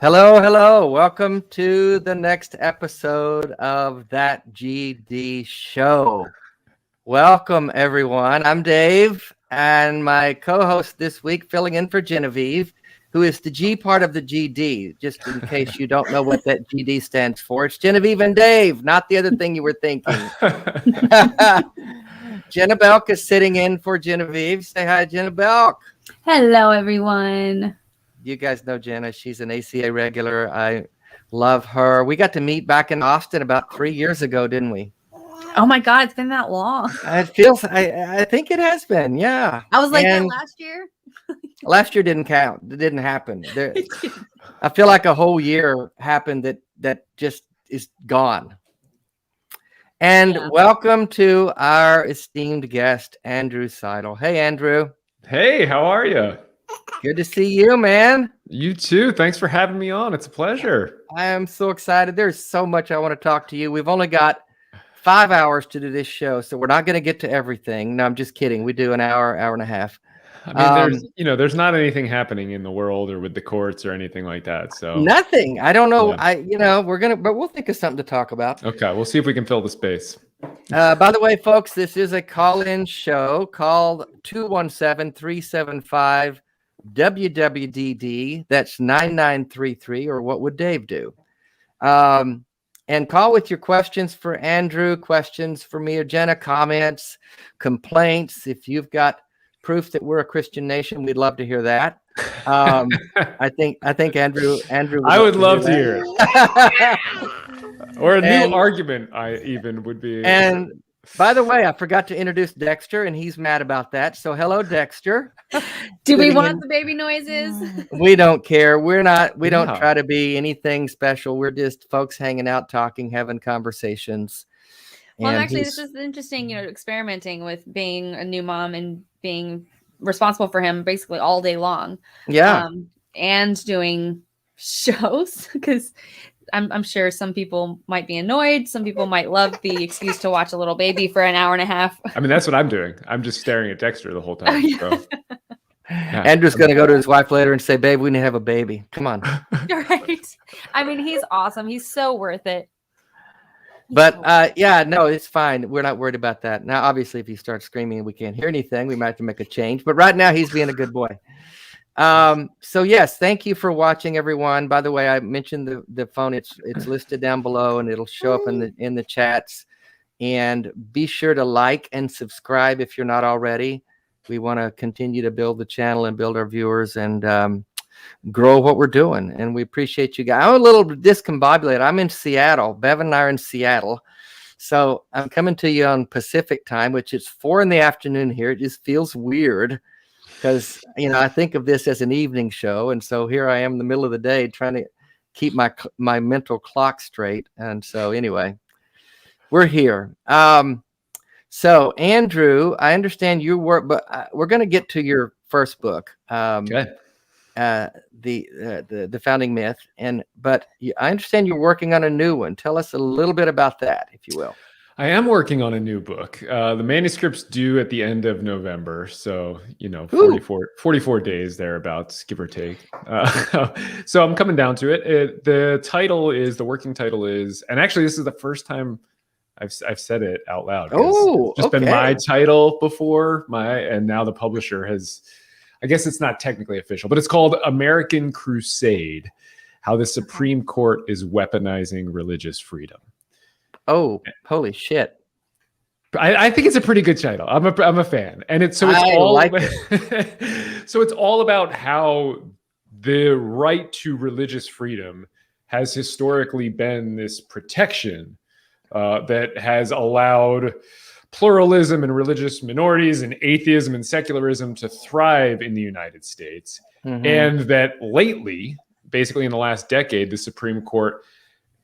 Hello, hello. Welcome to the next episode of That GD Show. Welcome, everyone. I'm Dave, and my co-host this week, filling in for Genevieve, who is the G part of the GD, just in case you don't know what that GD stands for. It's Genevieve and Dave, not the other thing you were thinking. Jenna Belk is sitting in for Genevieve. Say hi, Jenna Belk. Hello, everyone. You guys know Jenna. She's an ACA regular. I love her. We got to meet back in Austin about 3 years ago, didn't we? Oh my God, it's been that long. It feels, I think it has been, yeah. I was like that last year. Last year didn't count. It didn't happen. I feel like a whole year happened that just is gone. And welcome to our esteemed guest, Andrew Seidel. Hey, Andrew. Hey, how are you? Good to see you, man. You too. Thanks for having me on. It's a pleasure. I am so excited. There's so much I want to talk to you. We've only got 5 hours to do this show, so we're not going to get to everything. No, I'm just kidding. We do an hour and a half. I mean, there's not anything happening in the world or with the courts or anything like that. So nothing. I don't know. Yeah. But we'll think of something to talk about. Okay, we'll see if we can fill the space. By the way, folks, this is a call-in show. Call 217-375 WWDD. That's 9933, or what would Dave do? And call with your questions for Andrew, questions for me or Jenna, comments, complaints. If you've got proof that we're a Christian nation, we'd love to hear that. I think Andrew. I would love to hear it. Or a new argument, I even would be. And by the way, I forgot to introduce Dexter, and he's mad about that. So hello, Dexter. Do we want the baby noises? We don't care. We don't try to be anything special. We're just folks hanging out, talking, having conversations. Well, actually, this is interesting, experimenting with being a new mom and being responsible for him basically all day long. Yeah. And doing shows, because I'm sure some people might be annoyed. Some people might love the excuse to watch a little baby for an hour and a half. I mean, that's what I'm doing. I'm just staring at Dexter the whole time. So. Yeah. Andrew's going to go to his wife later and say, babe, we need to have a baby. Come on. Right. I mean, he's awesome. He's so worth it. But no, it's fine. We're not worried about that. Now, obviously, if he starts screaming and we can't hear anything, we might have to make a change. But right now, he's being a good boy. So yes, thank you for watching, everyone. By the way, I mentioned the phone. It's listed down below, and it'll show up in the chats. And be sure to like and subscribe if you're not already. We want to continue to build the channel and build our viewers and grow what we're doing. And we appreciate you guys. I'm a little discombobulated. I'm in Seattle. Bevan and I are in Seattle. So I'm coming to you on Pacific time, which is 4 p.m. here. It just feels weird because, I think of this as an evening show. And so here I am in the middle of the day trying to keep my mental clock straight. And so anyway, we're here. So Andrew, I understand you work, but we're going to get to your first book. Okay. The Founding Myth, but I understand you're working on a new one. Tell us a little bit about that, if you will. I am working on a new book. The manuscript's due at the end of November, so 44 days thereabouts, give or take. So I'm coming down to it. The working title is, and actually this is the first time I've said it out loud. Oh, it's just been my title before, and now the publisher has. I guess it's not technically official, but it's called American Crusade: How the Supreme Court is Weaponizing Religious Freedom. Oh, holy shit. I think it's a pretty good title. I'm a fan, and it's I all like it. so it's all about how the right to religious freedom has historically been this protection that has allowed pluralism and religious minorities and atheism and secularism to thrive in the United States, and that lately, basically in the last decade, the Supreme Court,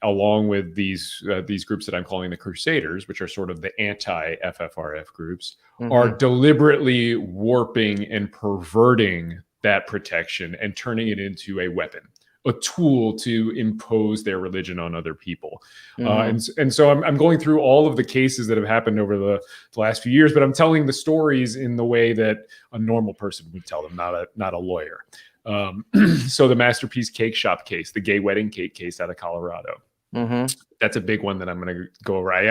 along with these groups that I'm calling the Crusaders, which are sort of the anti-FFRF groups, are deliberately warping and perverting that protection and turning it into a weapon, a tool to impose their religion on other people. And so I'm going through all of the cases that have happened over the last few years, but I'm telling the stories in the way that a normal person would tell them, not a lawyer. So the Masterpiece Cake Shop case, the gay wedding cake case out of Colorado. That's a big one that I'm going to go over. I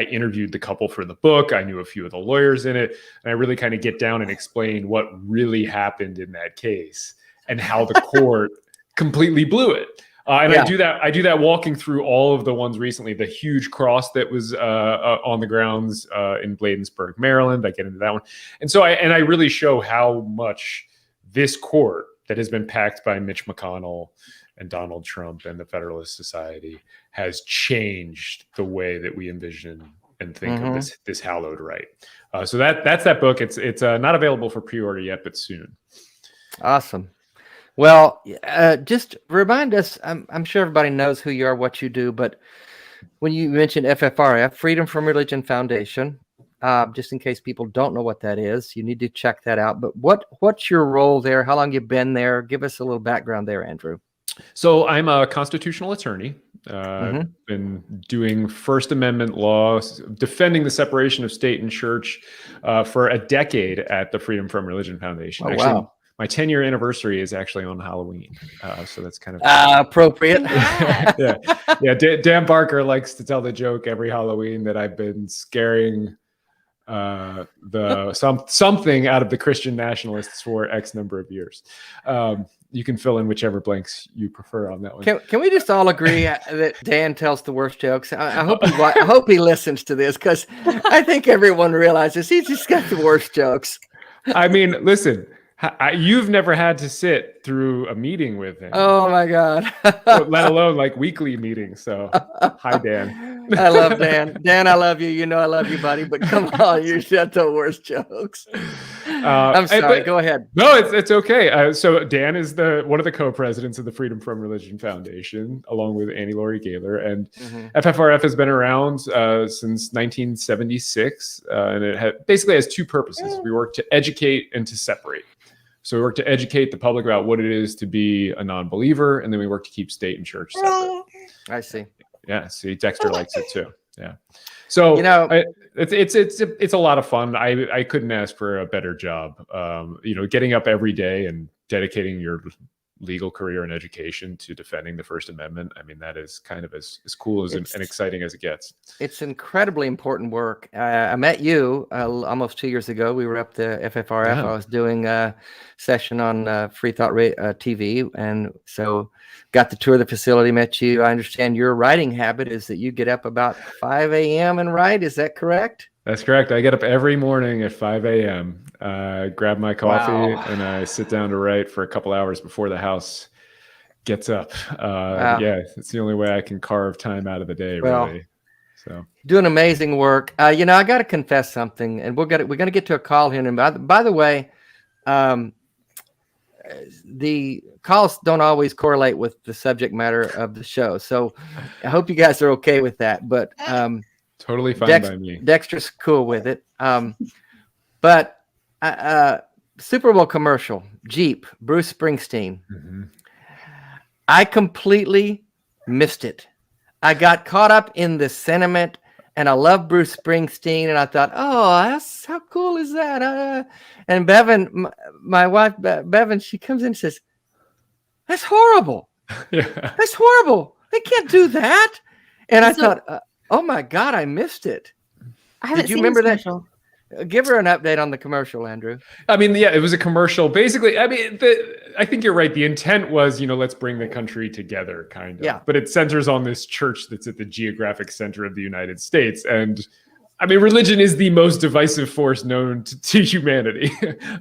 interviewed the couple for the book. I knew a few of the lawyers in it, and I really kind of get down and explain what really happened in that case and how the court completely blew it. And I do that walking through all of the ones recently. The huge cross that was on the grounds in Bladensburg, Maryland. I get into that one, and so I really show how much this court that has been packed by Mitch McConnell and Donald Trump and the Federalist Society has changed the way that we envision and think of this hallowed right. So that's that book. It's not available for pre-order yet, but soon. Awesome. Well, just remind us, I'm sure everybody knows who you are, what you do, but when you mentioned FFRF, Freedom from Religion Foundation, just in case people don't know what that is, you need to check that out. But what's your role there? How long you been there? Give us a little background there, Andrew. So I'm a constitutional attorney. I've been doing First Amendment law, defending the separation of state and church for a decade at the Freedom from Religion Foundation. Oh, actually, wow. My 10-year anniversary is actually on Halloween. So that's kind of appropriate. Yeah. Dan Barker likes to tell the joke every Halloween that I've been scaring something out of the Christian nationalists for X number of years. You can fill in whichever blanks you prefer on that one. Can we just all agree that Dan tells the worst jokes? I hope he listens to this, because I think everyone realizes he's just got the worst jokes. I mean, listen, you've never had to sit through a meeting with him. Oh my God. Let alone like weekly meetings. So hi, Dan. I love Dan. Dan, I love you. You know I love you, buddy. But come on, you said the worst jokes. I'm sorry. Go ahead. No, it's okay. So Dan is one of the co-presidents of the Freedom from Religion Foundation, along with Annie Laurie Gaylor. And FFRF has been around since 1976, and it basically has two purposes. We work to educate and to separate. So we work to educate the public about what it is to be a non-believer, and then we work to keep state and church separate. I see. Yeah, see, Dexter likes it too. Yeah. So it's a lot of fun. I couldn't ask for a better job. Getting up every day and dedicating your legal career and education to defending the First Amendment. I mean, that is kind of as cool and exciting as it gets. It's incredibly important work. I met you almost 2 years ago. We were up to FFRF. Yeah. I was doing a session on Free Thought TV, and so got to tour the facility, met you. I understand your writing habit is that you get up about 5 a.m. and write. Is that correct? That's correct. I get up every morning at 5 a.m., grab my coffee, and I sit down to write for a couple hours before the house gets up. Yeah, it's the only way I can carve time out of the day, really. So doing amazing work. I got to confess something, and we're gonna get to a call here. And by the way, the calls don't always correlate with the subject matter of the show, so I hope you guys are okay with that. But totally fine by me. Dexter's cool with it. But Super Bowl commercial, Jeep, Bruce Springsteen. I completely missed it. I got caught up in the sentiment, and I love Bruce Springsteen, and I thought, how cool is that? And Bevan, my wife, Bevan, she comes in and says, "That's horrible. That's horrible. They can't do that." And I thought, oh my God, I missed it. Did you remember that? Give her an update on the commercial, Andrew. I mean, yeah, it was a commercial. Basically, I mean, I think you're right. The intent was, let's bring the country together, kind of. Yeah. But it centers on this church that's at the geographic center of the United States. And I mean, religion is the most divisive force known to humanity.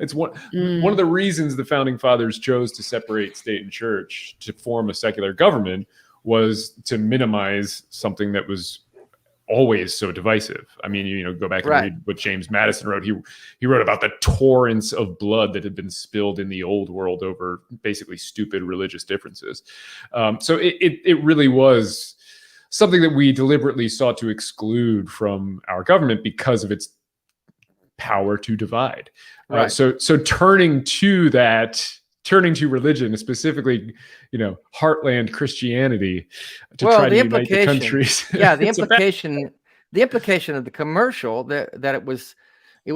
It's one of the reasons the founding fathers chose to separate state and church to form a secular government was to minimize something that was always so divisive. I mean, you know, go back and read what James Madison wrote. He wrote about the torrents of blood that had been spilled in the old world over basically stupid religious differences. So it really was something that we deliberately sought to exclude from our government because of its power to divide. So turning to religion, specifically, you know, heartland Christianity, to try to unite the countries. Yeah, the implication of the commercial that it was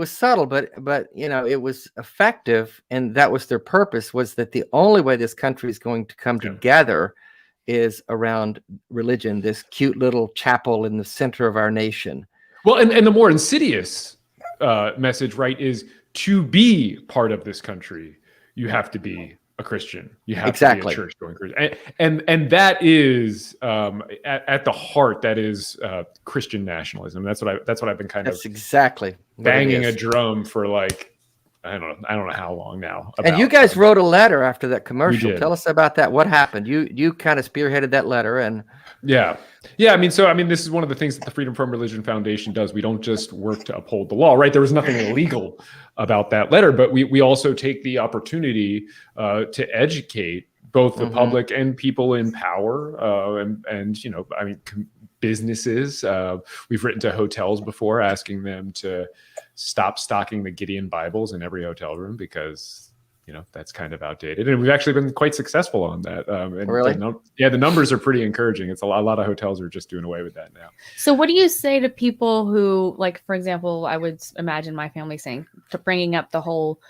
subtle, but you know, it was effective, and that was their purpose, was that the only way this country is going to come together is around religion, this cute little chapel in the center of our nation. Well, and the more insidious message, right, is to be part of this country, you have to be a Christian. You have to be a church-going Christian. And that is at the heart, that is Christian nationalism. That's what I've been That's exactly banging a drum for, like, I don't know how long now. And you guys wrote a letter after that commercial. Tell us about that. What happened? You kind of spearheaded that letter, and yeah. I mean, this is one of the things that the Freedom from Religion Foundation does. We don't just work to uphold the law, right? There was nothing illegal about that letter, but we also take the opportunity to educate both the public and people in power, and you know, I mean, businesses. We've written to hotels before, asking them to stop stocking the Gideon Bibles in every hotel room because, you know, that's kind of outdated. And we've actually been quite successful on that. And really? The numbers are pretty encouraging. It's a lot of hotels are just doing away with that now. So what do you say to people who, like, for example, I would imagine my family saying, to bringing up the whole,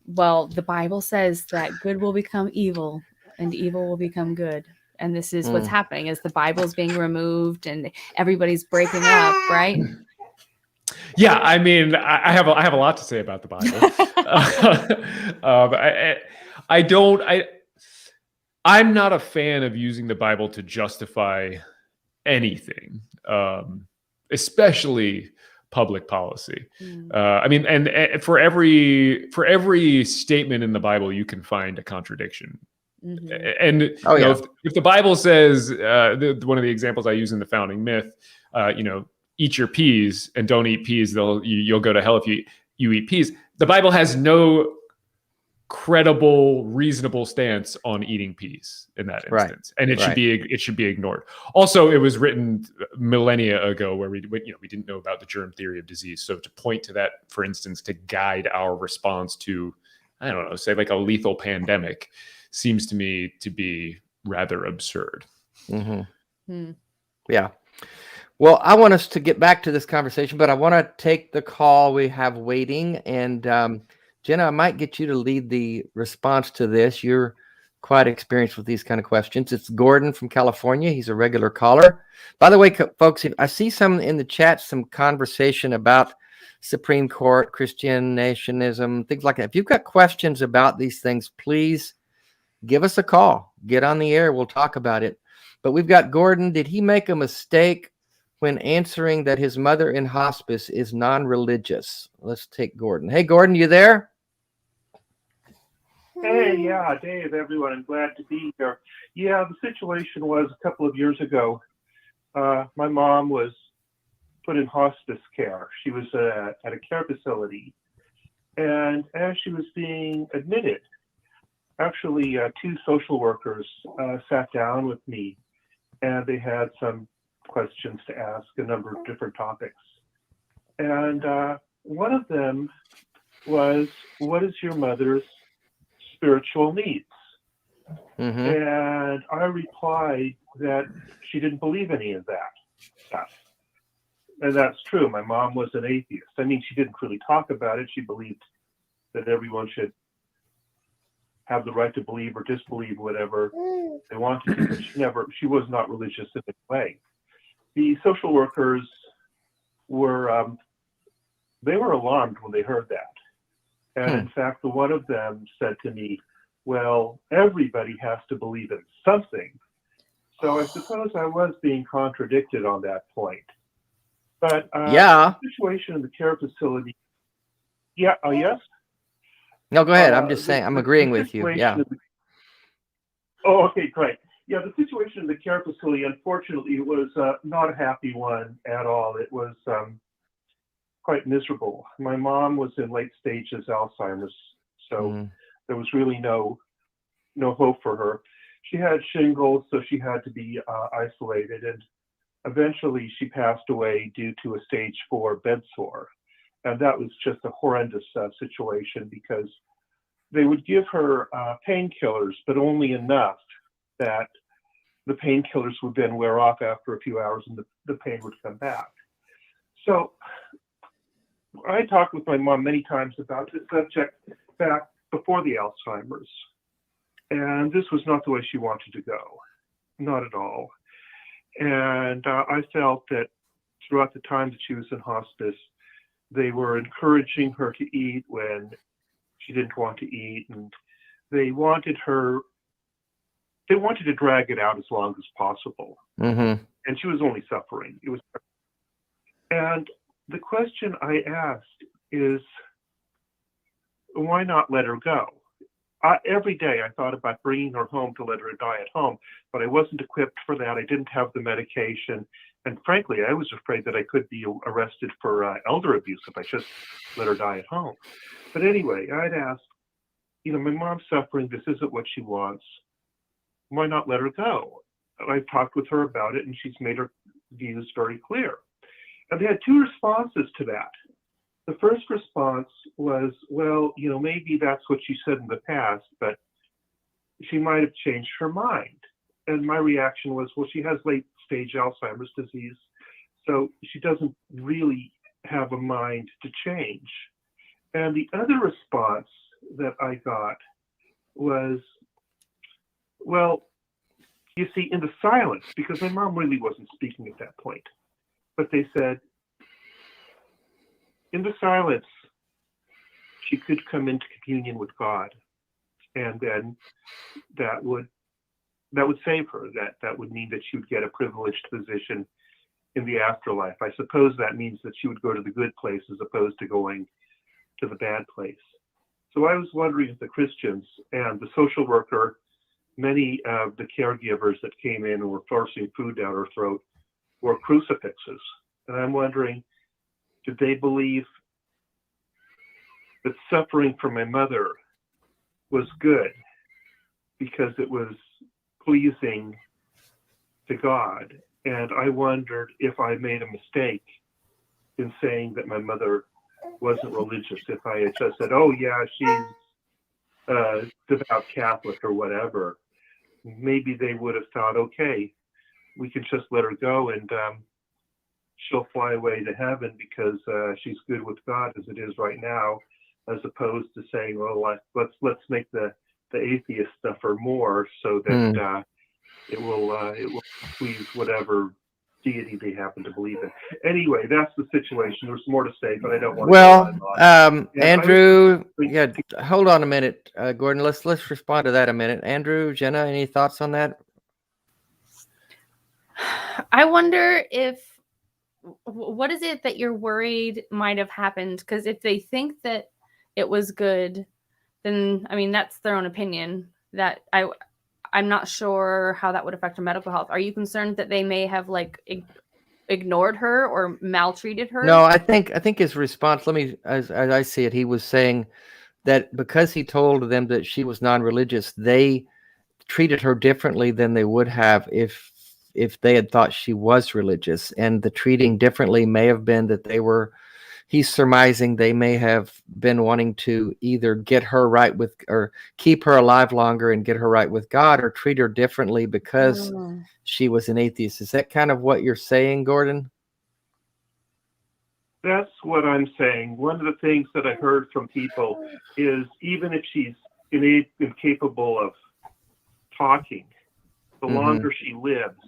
well, the Bible says that good will become evil and evil will become good. And this is what's happening, is the Bible's being removed and everybody's breaking up, right? Yeah, I mean, I have a lot to say about the Bible. I'm not a fan of using the Bible to justify anything, especially public policy. I mean, and for every statement in the Bible, you can find a contradiction. And you know, if the Bible says, one of the examples I use in the founding myth, you know, eat your peas and don't eat peas, you'll go to hell if you eat peas. The Bible has no credible, reasonable stance on eating peas in that instance, and it should be ignored. Also, it was written millennia ago, where we didn't know about the germ theory of disease. So to point to that, for instance, to guide our response to, I don't know, say like a lethal pandemic, seems to me to be rather absurd. Yeah. Well, I want us to get back to this conversation, but I want to take the call we have waiting. And Jenna, I might get you to lead the response to this. You're quite experienced with these kind of questions. It's Gordon from California. He's a regular caller. By the way, folks, I see some in the chat, some conversation about Supreme Court, Christian Nationalism, things like that. If you've got questions about these things, please give us a call. Get on the air. We'll talk about it. But we've got Gordon. Did he make a mistake when answering that his mother in hospice is non-religious? Let's take Gordon. Hey, Gordon, you there? Hey, yeah, Dave, everyone. I'm glad to be here. Yeah, the situation was a couple of years ago. My mom was put in hospice care. She was at a care facility. And as she was being admitted, actually, two social workers sat down with me, and they had some questions to ask, a number of different topics. And one of them was, what is your mother's spiritual needs? And I replied that she didn't believe any of that stuff. And that's true. My mom was an atheist. I mean, she didn't really talk about it. She believed that everyone should have the right to believe or disbelieve whatever they wanted to, but she was not religious in any way. The social workers were, they were alarmed when they heard that. And in fact, one of them said to me, well, everybody has to believe in something. So I suppose I was being contradicted on that point. But Yeah. the situation in the care facility. Yeah. Yes. No, go ahead. I'm just saying. I'm agreeing with you. Yeah. Oh, okay, great. Yeah, the situation in the care facility, unfortunately, was not a happy one at all. It was quite miserable. My mom was in late stages Alzheimer's, so there was really no hope for her. She had shingles, so she had to be isolated, and eventually she passed away due to a stage 4 bed sore. And that was just a horrendous situation because they would give her painkillers, but only enough that the painkillers would then wear off after a few hours and the pain would come back. So I talked with my mom many times about this subject back before the Alzheimer's. And this was not the way she wanted to go, not at all. And I felt that throughout the time that she was in hospice, they were encouraging her to eat when she didn't want to eat, and they wanted to drag it out as long as possible. Mm-hmm. And she was only suffering. And the question I asked is, why not let her go? Every day I thought about bringing her home to let her die at home, but I wasn't equipped for that. I didn't have the medication. And frankly, I was afraid that I could be arrested for elder abuse if I just let her die at home. But anyway, I'd asked, my mom's suffering. This isn't what she wants. Why not let her go? I've talked with her about it, and she's made her views very clear. And they had two responses to that. The first response was, well, maybe that's what she said in the past, but she might have changed her mind. And my reaction was, well, she has late stage Alzheimer's disease, so she doesn't really have a mind to change. And the other response that I got was, well, you see, in the silence, because my mom really wasn't speaking at that point, but they said, in the silence, she could come into communion with God, and then that would save her. That would mean that she would get a privileged position in the afterlife. I suppose that means that she would go to the good place as opposed to going to the bad place. So I was wondering if the Christians and the social worker, many of the caregivers that came in and were forcing food down her throat, were crucifixes. And I'm wondering, did they believe that suffering for my mother was good because it was pleasing to God? And I wondered if I made a mistake in saying that my mother wasn't religious. If I had just said, oh yeah, she's a devout Catholic or whatever, maybe they would have thought, okay, we can just let her go and she'll fly away to heaven because she's good with God as it is right now, as opposed to saying, well, let's make the atheist suffer more so that it will please whatever deity they happen to believe in. Anyway, that's the situation. There's more to say, but I don't want to. Well, Andrew, hold on a minute, Gordon. Let's respond to that a minute. Andrew, Jenna, any thoughts on that? I wonder what is it that you're worried might have happened? Because if they think that it was good, then that's their own opinion. That I'm not sure how that would affect her medical health. Are you concerned that they may have ignored her or maltreated her? No, I think his response, as I see it, he was saying that because he told them that she was non-religious, they treated her differently than they would have if they had thought she was religious. And the treating differently may have been that he's surmising they may have been wanting to either get her right with, or keep her alive longer and get her right with God, or treat her differently because she was an atheist. Is that kind of what you're saying, Gordon? That's what I'm saying. One of the things that I heard from people is even if she's incapable of talking, the longer she lives,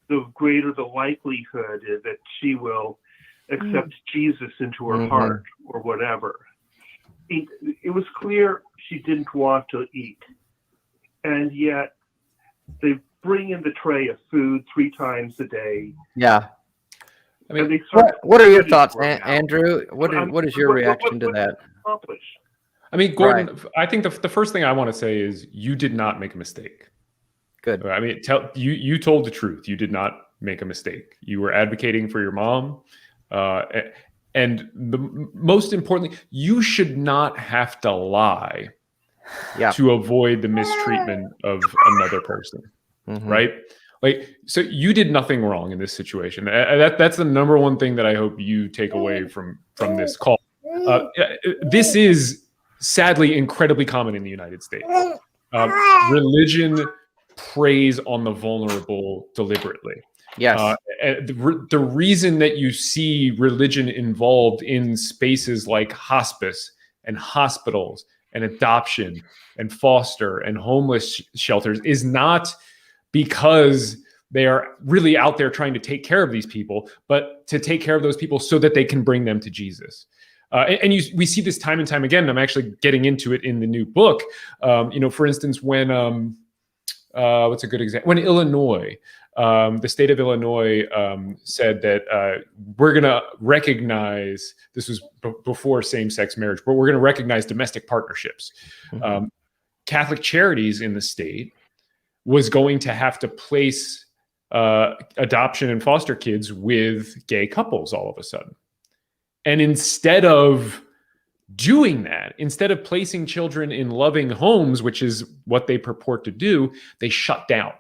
the greater the likelihood is that she will accept Jesus into her heart or whatever. It was clear she didn't want to eat. And yet they bring in the tray of food 3 times a day. Yeah. I mean, what are your thoughts, Andrew? What is your reaction to that? I mean, Gordon, right. I think the first thing I want to say is you did not make a mistake. Good. I mean, you told the truth. You did not make a mistake. You were advocating for your mom. And most importantly, you should not have to lie to avoid the mistreatment of another person, right? Like, so you did nothing wrong in this situation. That's the number one thing that I hope you take away from this call. This is sadly incredibly common in the United States. Religion preys on the vulnerable deliberately. Yes. The reason that you see religion involved in spaces like hospice and hospitals and adoption and foster and homeless shelters is not because they are really out there trying to take care of these people, but to take care of those people so that they can bring them to Jesus. We see this time and time again. And I'm actually getting into it in the new book. For instance, when what's a good example? When Illinois, the state of Illinois said that we're going to recognize, this was before same-sex marriage, but we're going to recognize domestic partnerships. Catholic Charities in the state was going to have to place adoption and foster kids with gay couples all of a sudden. And instead of doing that, instead of placing children in loving homes, which is what they purport to do, they shut down.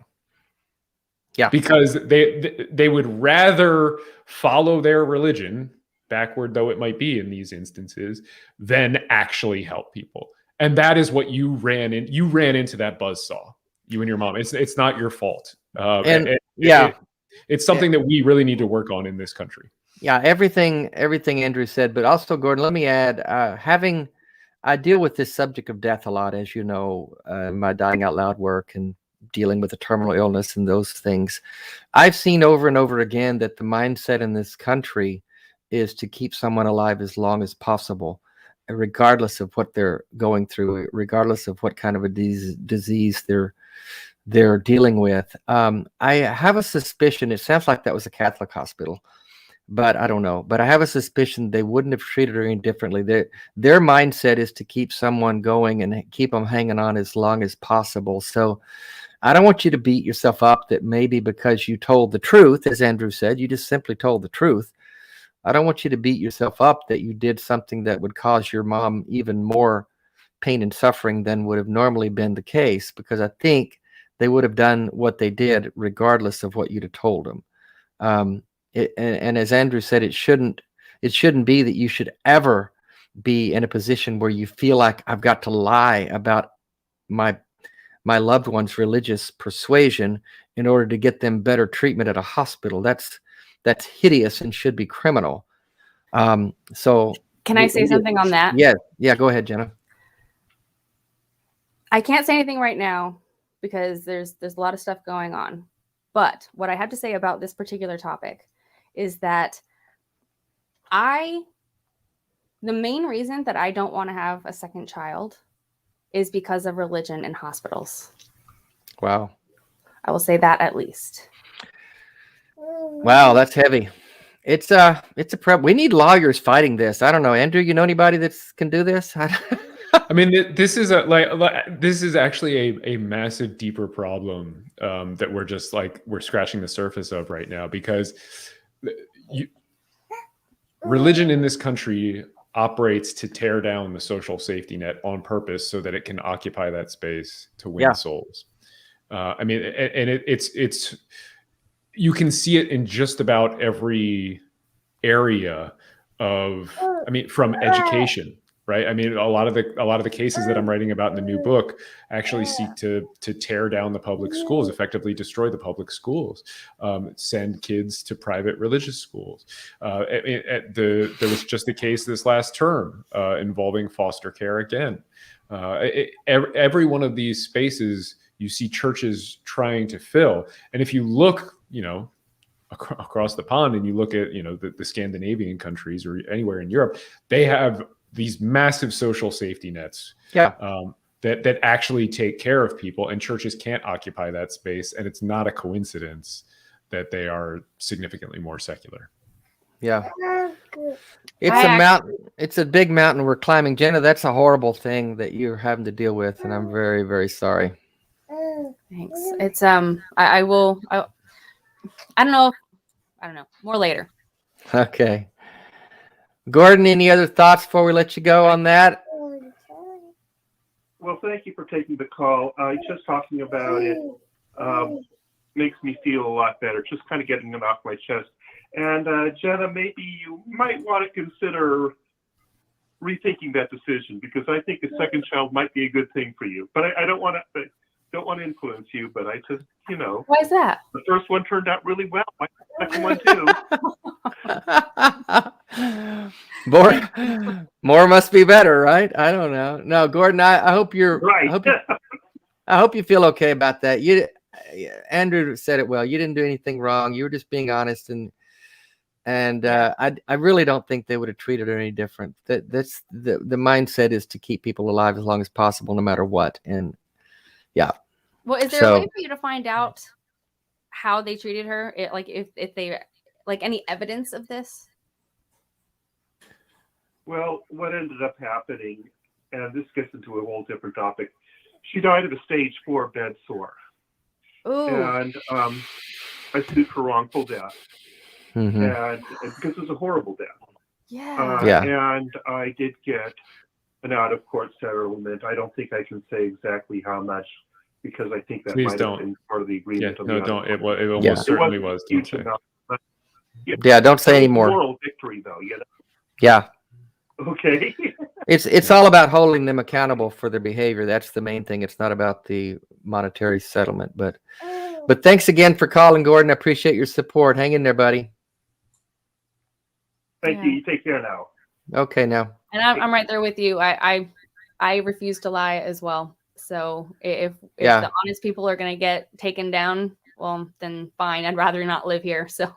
Yeah. Because they would rather follow their religion, backward though it might be in these instances, than actually help people. And that is what you ran into that buzzsaw, you and your mom. It's not your fault. It's something that we really need to work on in this country. Yeah, everything Andrew said, but also, Gordon, let me add, I deal with this subject of death a lot, as you know, my Dying Out Loud work and dealing with a terminal illness and those things. I've seen over and over again that the mindset in this country is to keep someone alive as long as possible, regardless of what they're going through, regardless of what kind of a disease they're dealing with. I have a suspicion, it sounds like that was a Catholic hospital, but I don't know. But I have a suspicion they wouldn't have treated her any differently. Their mindset is to keep someone going and keep them hanging on as long as possible. So I don't want you to beat yourself up that maybe because you told the truth, as Andrew said, you just simply told the truth. I don't want you to beat yourself up that you did something that would cause your mom even more pain and suffering than would have normally been the case, because I think they would have done what they did regardless of what you'd have told them. And as Andrew said, it shouldn't be that you should ever be in a position where you feel like I've got to lie about my loved one's religious persuasion in order to get them better treatment at a hospital. That's hideous and should be criminal. So can I say something on that? Yeah, go ahead, Jenna. I can't say anything right now because there's a lot of stuff going on. But what I have to say about this particular topic is that the main reason that I don't want to have a second child is because of religion in hospitals. Wow. I will say that at least. Wow, that's heavy. It's a we need lawyers fighting this. I don't know, Andrew, you know anybody that can do this? I mean, this is this is actually a massive, deeper problem that we're scratching the surface of right now, because religion in this country operates to tear down the social safety net on purpose so that it can occupy that space to win souls. I mean, and it's you can see it in just about every area of, I mean, from education, right? I mean, a lot of the cases that I'm writing about in the new book actually seek to tear down the public schools, effectively destroy the public schools, send kids to private religious schools. There was just a case this last term involving foster care again. Every one of these spaces you see churches trying to fill. And if you look, across the pond and you look at, the Scandinavian countries or anywhere in Europe, they have these massive social safety nets that actually take care of people, and churches can't occupy that space. And it's not a coincidence that they are significantly more secular. Yeah. It's a mountain. It's a big mountain we're climbing. Jenna, that's a horrible thing that you're having to deal with, and I'm very, very sorry. Thanks. It's I don't know. I don't know. More later. Okay. Gordon, any other thoughts before we let you go on that? Well, thank you for taking the call. Just talking about it makes me feel a lot better, just kind of getting it off my chest. And Jenna, maybe you might want to consider rethinking that decision, because I think a second child might be a good thing for you. But I don't want to influence you, but I just, Why is that? the first one turned out really well. My second one too. More must be better, right? I don't know. No, Gordon, I hope you're Right. I hope you feel okay about that. Andrew said it well. You didn't do anything wrong. You were just being honest, and I really don't think they would have treated her any different. That's the mindset is to keep people alive as long as possible, no matter what. And yeah. Well, is there a way for you to find out how they treated her? If they any evidence of this? Well, what ended up happening, and this gets into a whole different topic, she died of a stage 4 bed sore. Ooh. And I sued for wrongful death. Mm-hmm. And because it was a horrible death. Yeah. And I did get an out-of-court settlement. I don't think I can say exactly how much, because I think that might have been part of the agreement. Yeah, no, don't. It almost certainly was. Don't say. Yeah, don't say anymore. Moral victory, though. Yeah. Okay. It's all about holding them accountable for their behavior. That's the main thing. It's not about the monetary settlement. But thanks again for calling, Gordon. I appreciate your support. Hang in there, buddy. Thank you. You take care now. Okay, now. And I'm right there with you. I refuse to lie as well. So if the honest people are going to get taken down, well, then fine. I'd rather not live here. So.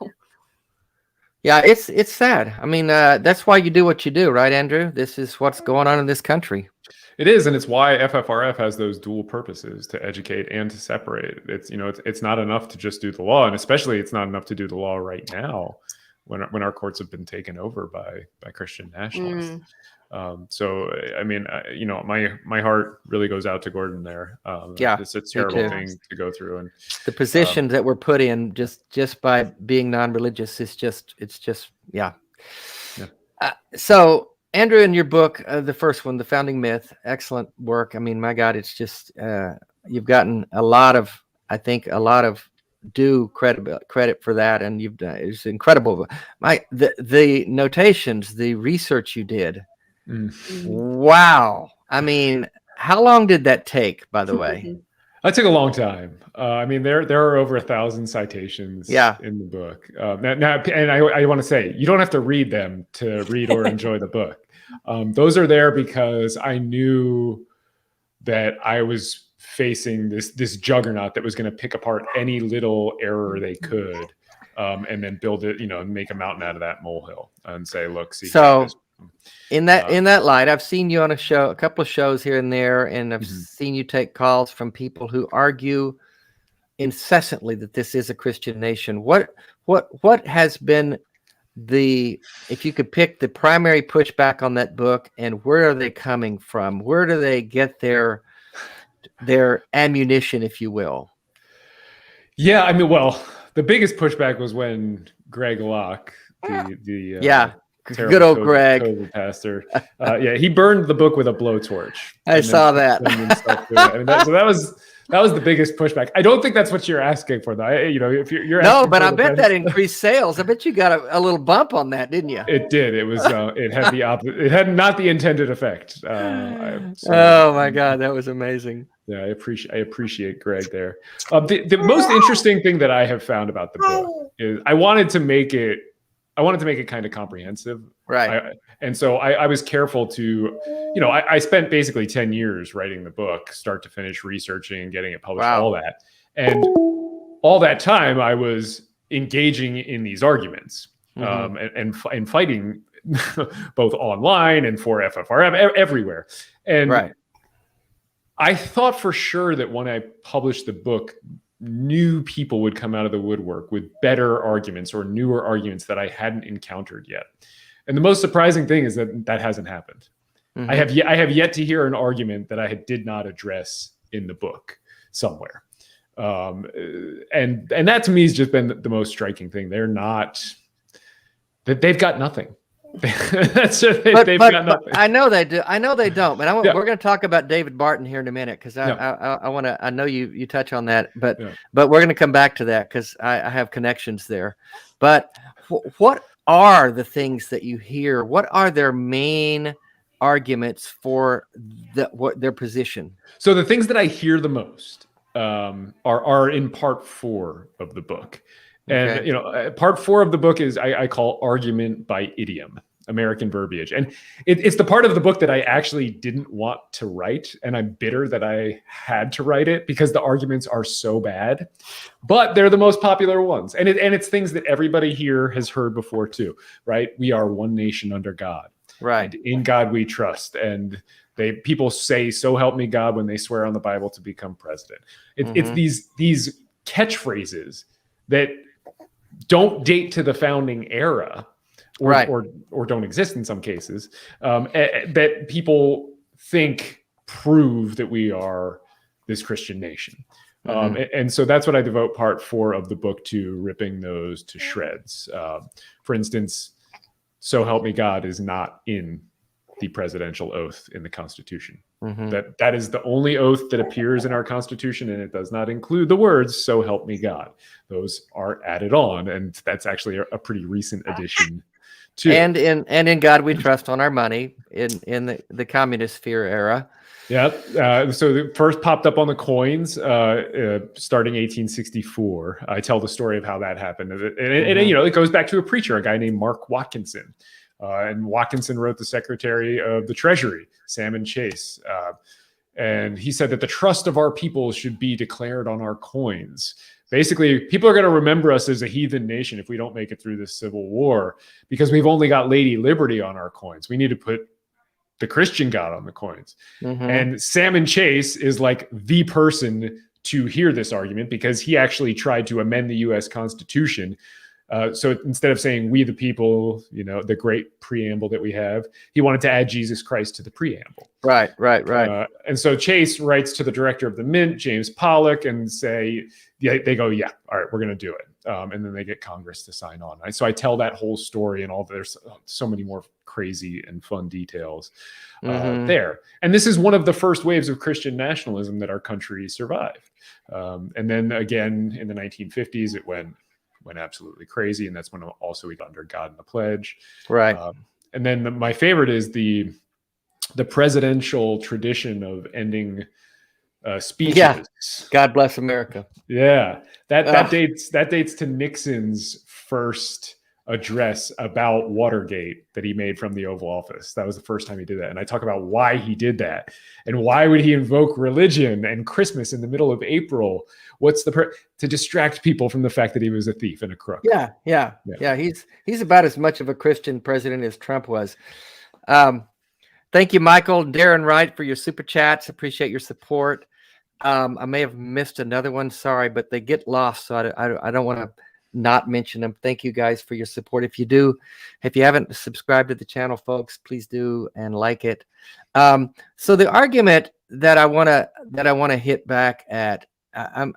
Yeah, it's sad. I mean, that's why you do what you do, right, Andrew? This is what's going on in this country. It is, and it's why FFRF has those dual purposes, to educate and to separate. It's not enough to just do the law, and especially it's not enough to do the law right now when our courts have been taken over by Christian nationalists. So I mean, my heart really goes out to Gordon there. It's a terrible thing to go through, and the positions that were put in just by being non-religious it's just so Andrew, in your book, the first one, The Founding Myth, excellent work. I mean, my God, it's just you've gotten a lot of due credit for that, and you've done it's incredible. The notations, the research you did. Wow. I mean, how long did that take, by the way? That took a long time. I mean, there are over 1,000 citations in the book. Now, and I want to say, you don't have to read them to read or enjoy the book. Those are there because I knew that I was facing this juggernaut that was going to pick apart any little error they could, and then build it, make a mountain out of that molehill and say, look, see. So in that light, I've seen you on a couple of shows here and there, and I've seen you take calls from people who argue incessantly that this is a Christian nation. What has been if you could pick the primary pushback on that book, and where are they coming from? Where do they get their ammunition, if you will? Yeah, I mean, well, the biggest pushback was when Greg Locke, the good old Greg, COVID pastor, he burned the book with a blowtorch. I saw that. I mean, so that was the biggest pushback. I don't think that's what you're asking for, though. If you're no, but I bet that increased sales. I bet you got a little bump on that, didn't you? It did. It was. It had the opposite. It had not the intended effect. Oh my God, that was amazing. Yeah, I appreciate Greg there. The most interesting thing that I have found about the book is I wanted to make it kind of comprehensive. Right. And so I was careful to, I spent basically 10 years writing the book, start to finish, researching and getting it published, all that. And all that time I was engaging in these arguments and fighting both online and for FFRF everywhere. And I thought for sure that when I published the book, new people would come out of the woodwork with better arguments or newer arguments that I hadn't encountered yet. And the most surprising thing is that that hasn't happened. Mhm. I have yet to hear an argument that I did not address in the book somewhere. And that to me has just been the most striking thing. They've got nothing. They've got nothing. I know they do. I know they don't. But Yeah. we're going to talk about David Barton here in a minute because I want to. I know you touch on that, but we're going to come back to that because I have connections there. But what are the things that you hear? What are their main arguments for their position? So the things that I hear the most are in part 4 of the book. And, Okay. Part 4 of the book is I call argument by idiom, American verbiage. And it's the part of the book that I actually didn't want to write. And I'm bitter that I had to write it because the arguments are so bad, but they're the most popular ones. And it's things that everybody here has heard before too, right? We are one nation under God. Right. And in God we trust. And people say, "So help me God," when they swear on the Bible to become president. It's these catchphrases that don't date to the founding era, or don't exist in some cases, that people think prove that we are this Christian nation. And so that's what I devote part 4 of the book to, ripping those to shreds. For instance, "So help me God" is not in the presidential oath in the Constitution. That is the only oath that appears in our Constitution, and it does not include the words "So help me God." Those are added on, and that's actually a pretty recent addition too. And in God we trust on our money in the communist sphere era. Yeah. So it first popped up on the coins starting 1864. I tell the story of how that happened, and it goes back to a preacher, a guy named Mark Watkinson. And Watkinson wrote the Secretary of the Treasury, Salmon Chase. And he said that the trust of our people should be declared on our coins. Basically, people are going to remember us as a heathen nation if we don't make it through this civil war, because we've only got Lady Liberty on our coins. We need to put the Christian God on the coins. And Salmon Chase is like the person to hear this argument because he actually tried to amend the U.S. Constitution. So instead of saying "we the people," the great preamble that we have, he wanted to add Jesus Christ to the preamble. Right. And so Chase writes to the director of the Mint, James Pollock, and they go, "Yeah, all right, we're going to do it." And then they get Congress to sign on. So I tell that whole story, and there's so many more crazy and fun details there. And this is one of the first waves of Christian nationalism that our country survived. And then again in the 1950s, it went absolutely crazy, and that's when also we got under God and the Pledge. Right. And then my favorite is the presidential tradition of ending speeches. Yeah. God bless America. Yeah. That dates to Nixon's first address about Watergate that he made from the Oval Office. That was the first time he did that. And I talk about why he did that and why would he invoke religion and Christmas in the middle of April. What's to distract people from the fact that he was a thief and a crook. Yeah. He's about as much of a Christian president as Trump was. Thank you, Michael and Darren Wright, for your super chats. Appreciate your support. I may have missed another one. Sorry, but they get lost, so I don't want to not mention them. Thank you guys for your support. If you haven't subscribed to the channel, folks, please do and like it. So the argument that I want to hit back at, I'm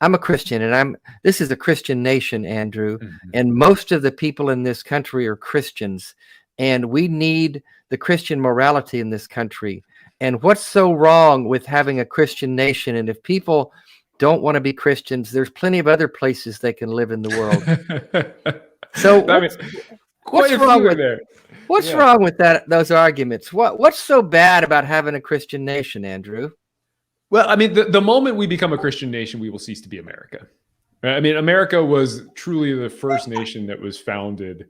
a Christian, and this is a Christian nation, Andrew, and most of the people in this country are Christians, and we need the Christian morality in this country. And what's so wrong with having a Christian nation? And if people don't want to be Christians, there's plenty of other places they can live in the world. So what's wrong with those arguments? What's so bad about having a Christian nation, Andrew? Well, I mean, the moment we become a Christian nation, we will cease to be America. I mean, America was truly the first nation that was founded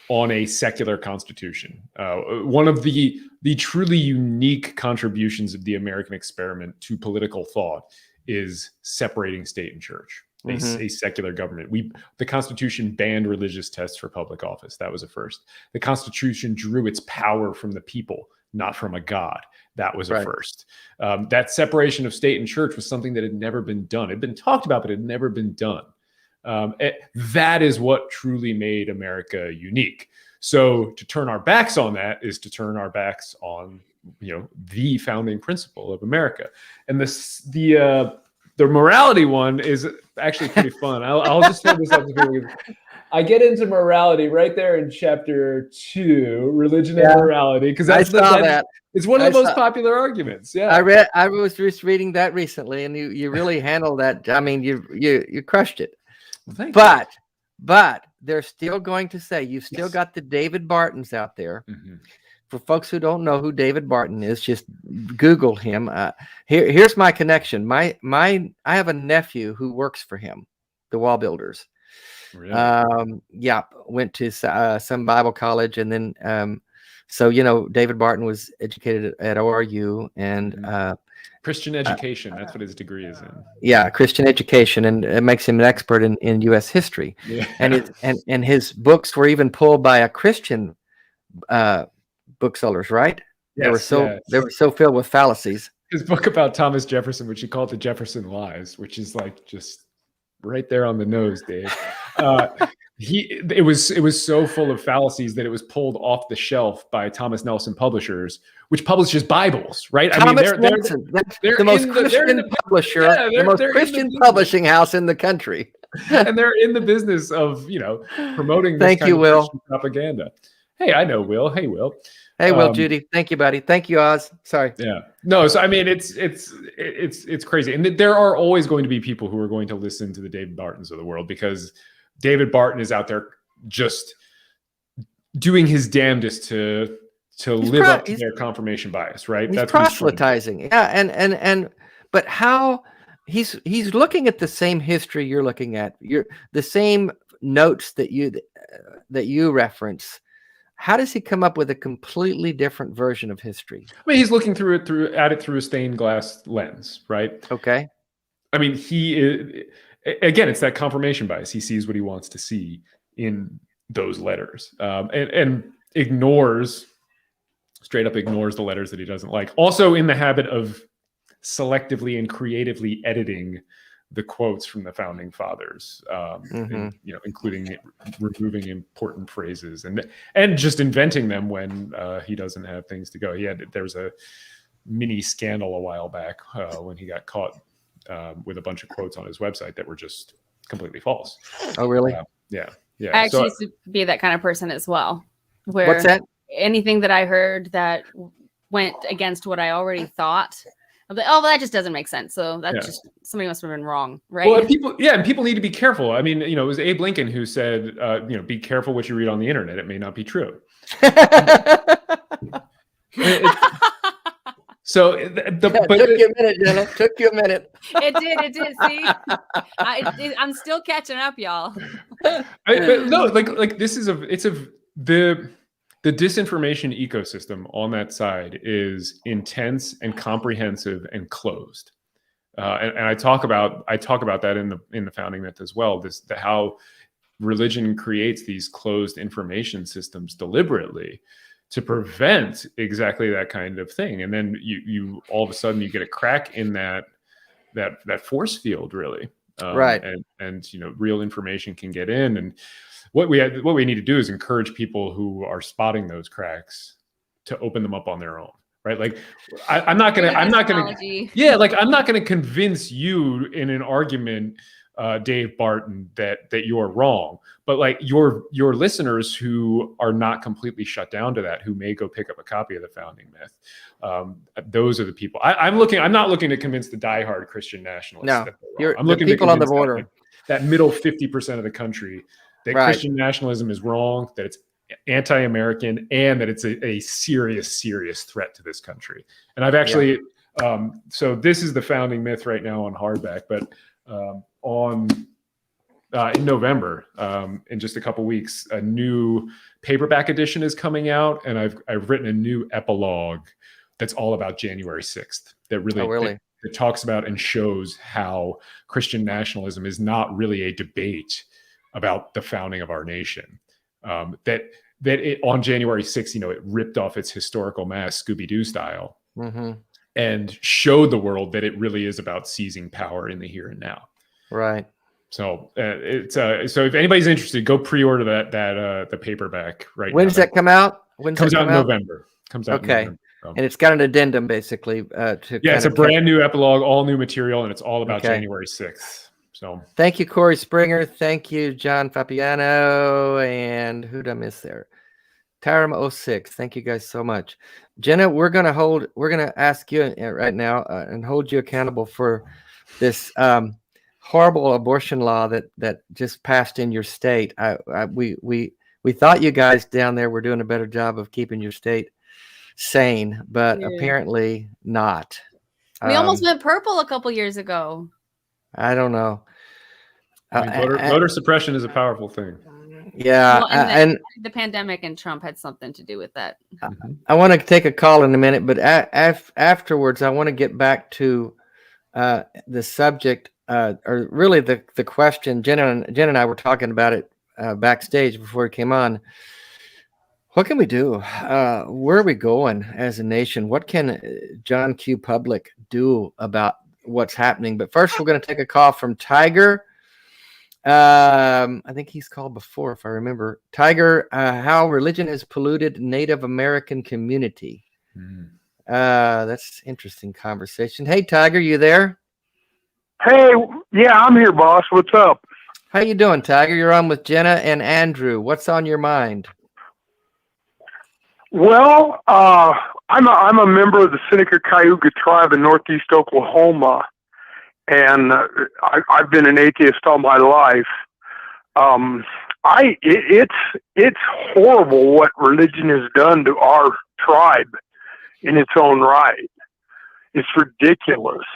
on a secular constitution. One of the truly unique contributions of the American experiment to political thought is separating state and church, a secular government. The Constitution banned religious tests for public office. That was a first. The Constitution drew its power from the people, not from a God. That was a Right. first. That separation of state and church was something that had never been done. It had been talked about, but it had never been done. That is what truly made America unique. So to turn our backs on that is to turn our backs on, the founding principle of America. And the morality one is actually pretty fun. I'll just throw this up to people. I get into morality right there in chapter 2, religion and morality, because that's that. It's one of the most popular arguments. Yeah, I was just reading that recently, and you really handled that. I mean, you crushed it. Well, but they're still going to say you've still got the David Bartons out there. Mm-hmm. For folks who don't know who David Barton is, just Google him. Here's my connection. I have a nephew who works for him, the Wall Builders. Really? Went to some Bible college, and then David Barton was educated at ORU and Christian education. That's what his degree is in. Yeah, Christian education, and it makes him an expert in U.S. history. Yeah. And his books were even pulled by a Christian booksellers, right? Yes, they were so filled with fallacies. His book about Thomas Jefferson, which he called the Jefferson Lies, which is like just right there on the nose, Dave. It was so full of fallacies that it was pulled off the shelf by Thomas Nelson Publishers, which publishes Bibles, right? They're the most Christian publisher, the most Christian publishing house in the country. And they're in the business of, promoting this kind of Christian propaganda. Hey, I know Will. Hey, Will. Hey, Will, Judy. Thank you, buddy. Thank you, Oz. Sorry. Yeah. No, so I mean, it's crazy. And there are always going to be people who are going to listen to the David Bartons of the world, because David Barton is out there just doing his damnedest to live up to their confirmation bias, right? He's proselytizing. Yeah. But how he's looking at the same history you're looking at. The same notes that you reference. How does he come up with a completely different version of history? I mean, he's looking at it through a stained glass lens, right? Okay. I mean, again, it's that confirmation bias. He sees what he wants to see in those letters, and straight up ignores the letters that he doesn't like. Also in the habit of selectively and creatively editing the quotes from the founding fathers, including removing important phrases and just inventing them when he doesn't have things to go. There was a mini scandal a while back when he got caught with a bunch of quotes on his website that were just completely false. Oh, really? Yeah. I actually used to be that kind of person as well. Where what's that? Anything that I heard that went against what I already thought, I'm like, that just doesn't make sense. So that's just somebody must have been wrong, right? Well, people need to be careful. I mean, it was Abe Lincoln who said, be careful what you read on the internet. It may not be true. So, it took you a minute, Jenna. Took you a minute. It did. See, I'm still catching up, y'all. The disinformation ecosystem on that side is intense and comprehensive and closed, and I talk about that in the founding myth as well. How religion creates these closed information systems deliberately to prevent exactly that kind of thing, and then you all of a sudden you get a crack in that force field, really, right? And real information can get in, and what we need to do is encourage people who are spotting those cracks to open them up on their own, right? Like I'm not gonna convince you in an argument, Dave Barton, that you're wrong, but like your listeners who are not completely shut down to that, who may go pick up a copy of the founding myth, those are the people I'm not looking to convince the diehard Christian nationalists. No, I'm looking people on the border, that middle 50% of the country, that Christian nationalism is wrong, that it's anti-American, and that it's a serious, serious threat to this country. And I've actually, so this is the founding myth right now on hardback, but in November, in just a couple weeks, a new paperback edition is coming out, and I've written a new epilogue that's all about January 6th. That really, it talks about and shows how Christian nationalism is not really a debate about the founding of our nation. That that on January 6th, it ripped off its historical mask, Scooby-Doo style, and showed the world that it really is about seizing power in the here and now. Right. So so if anybody's interested, go pre-order the paperback right now. When does that come out? Comes out in November. Comes out. Okay. In November, so. And it's got an addendum basically. It's a brand new epilogue, all new material, and it's all about January 6th. So thank you, Corey Springer. Thank you, John Fabiano, and who did I miss there? Taram06. Thank you guys so much. Jenna, we're gonna ask you right now and hold you accountable for this horrible abortion law that just passed in your state. We thought you guys down there were doing a better job of keeping your state sane, but apparently not. We almost went purple a couple years ago. I don't know. Voter suppression is a powerful thing. Yeah, well, and the pandemic and Trump had something to do with that. I want to take a call in a minute, but afterwards, I want to get back to the subject, or really the question. Jen and I were talking about it backstage before we came on. What can we do? Where are we going as a nation? What can John Q. Public do about what's happening? But first, we're going to take a call from Tiger. I think he's called before, if I remember. Tiger, how religion has polluted Native American community. That's interesting conversation. Hey, Tiger, you there? Hey, yeah, I'm here, boss. What's up? How you doing, Tiger? You're on with Jenna and Andrew. What's on your mind? Well, I'm a member of the Seneca Cayuga tribe in Northeast Oklahoma, and I've been an atheist all my life. It's horrible what religion has done to our tribe in its own right. It's ridiculous.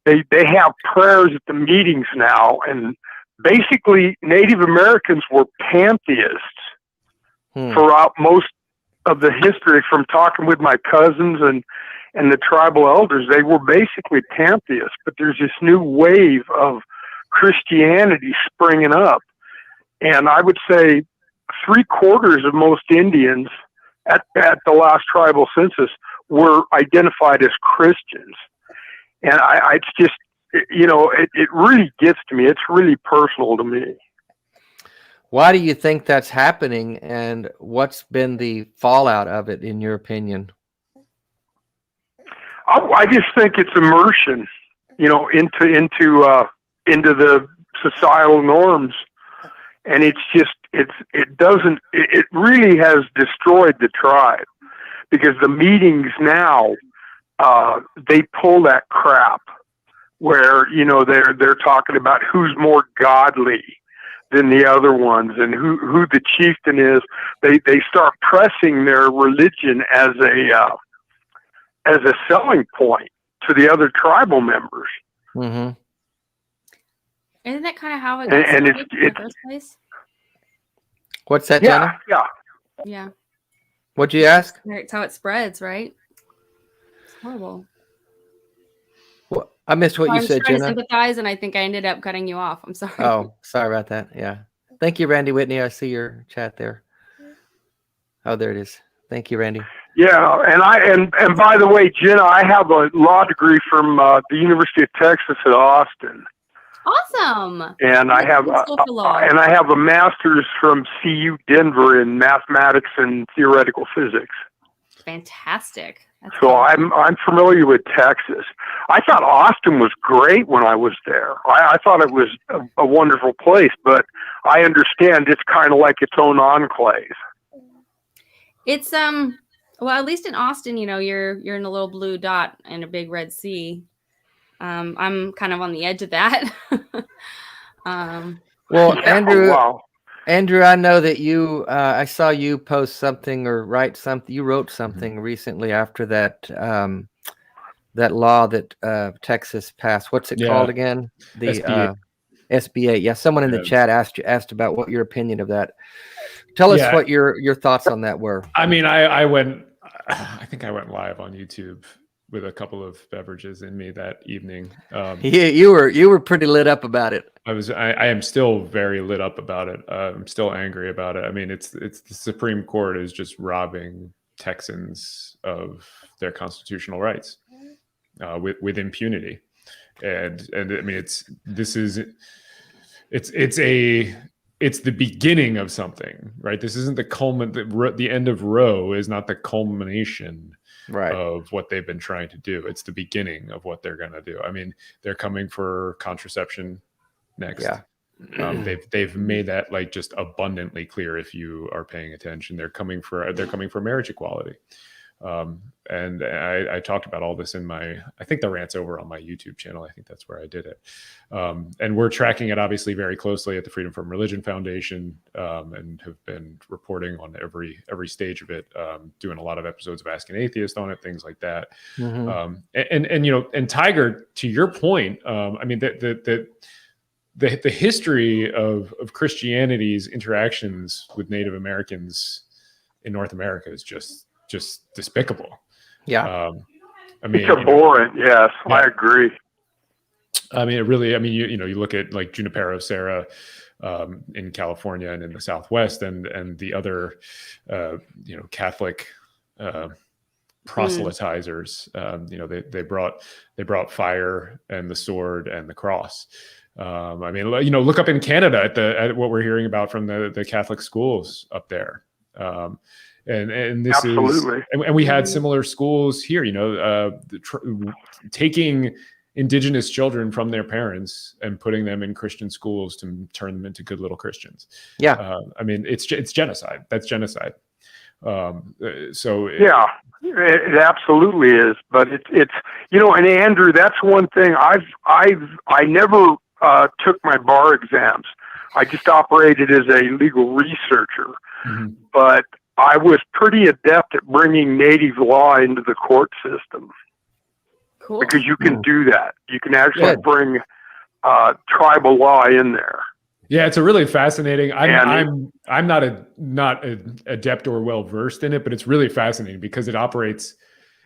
They have prayers at the meetings now, and basically Native Americans were pantheists throughout most of the history. From talking with my cousins and the tribal elders, they were basically pantheists, but there's this new wave of Christianity springing up. And I would say 3/4 of most Indians at the last tribal census were identified as Christians. And it's just, it really gets to me. It's really personal to me. Why do you think that's happening, and what's been the fallout of it, in your opinion? I just think it's immersion, into the societal norms, and it really has destroyed the tribe, because the meetings now, they pull that crap where they're talking about who's more godly than the other ones, and who the chieftain is. They start pressing their religion as a selling point to the other tribal members. Mm-hmm. Isn't that kind of how it got started in the first place? What's that, Jenna? Yeah. What'd you ask? It's how it spreads, right? It's horrible. Well, I missed what you said, I'm trying Jenna. to sympathize, and I think I ended up cutting you off. I'm sorry. Oh, sorry about that. Yeah. Thank you, Randy Whitney. I see your chat there. Oh, there it is. Thank you, Randy. Yeah, and by the way, Jenna, I have a law degree from the University of Texas at Austin. Awesome. And I have a master's from CU Denver in mathematics and theoretical physics. Fantastic. That's so awesome. I'm familiar with Texas. I thought Austin was great when I was there. I thought it was a wonderful place, but I understand it's kind of like its own enclave. It's well, at least in Austin, you're in a little blue dot and a big red sea. I'm kind of on the edge of that. Well, Andrew, Andrew, I know that you, I saw you post something or write something. You wrote something recently after that, that law that Texas passed. What's it called again? The SB8. SB8. Yeah, someone in the chat asked about what your opinion of that. Tell us what your thoughts on that were. I mean, I think I went live on YouTube with a couple of beverages in me that evening. You were pretty lit up about it. I am still very lit up about it. I'm still angry about it. I mean, it's the Supreme Court is just robbing Texans of their constitutional rights with impunity, and I mean it's the beginning of something, right? This isn't the end of Roe is not the culmination of what they've been trying to do. It's the beginning of what they're going to do. I mean, they're coming for contraception next. Yeah. They've made that like just abundantly clear. If you are paying attention, they're coming for marriage equality. And I talked about all this I think the rant's over on my YouTube channel. I think that's where I did it. And we're tracking it obviously very closely at the Freedom from Religion Foundation, and have been reporting on every stage of it, doing a lot of episodes of Ask an Atheist on it, things like that. Mm-hmm. And Tiger, to your point, I mean, the history of Christianity's interactions with Native Americans in North America is just despicable. Yeah. I mean, it's abhorrent. Yes, yeah. I agree. I mean, it really, I mean, you look at like Junipero Serra in California and in the Southwest, and the other, Catholic proselytizers. They brought fire and the sword and the cross. I mean, look up in Canada at what we're hearing about from the Catholic schools up there. And this Absolutely. And we had similar schools here, taking indigenous children from their parents and putting them in Christian schools to turn them into good little Christians. Yeah. I mean, it's genocide. That's genocide. It absolutely is. But it's and Andrew, that's one thing I never took my bar exams. I just operated as a legal researcher, but I was pretty adept at bringing native law into the court system. Cool. Because you can do that. You can actually bring tribal law in there. Yeah, it's a really fascinating. I'm not adept or well versed in it, but it's really fascinating because it operates.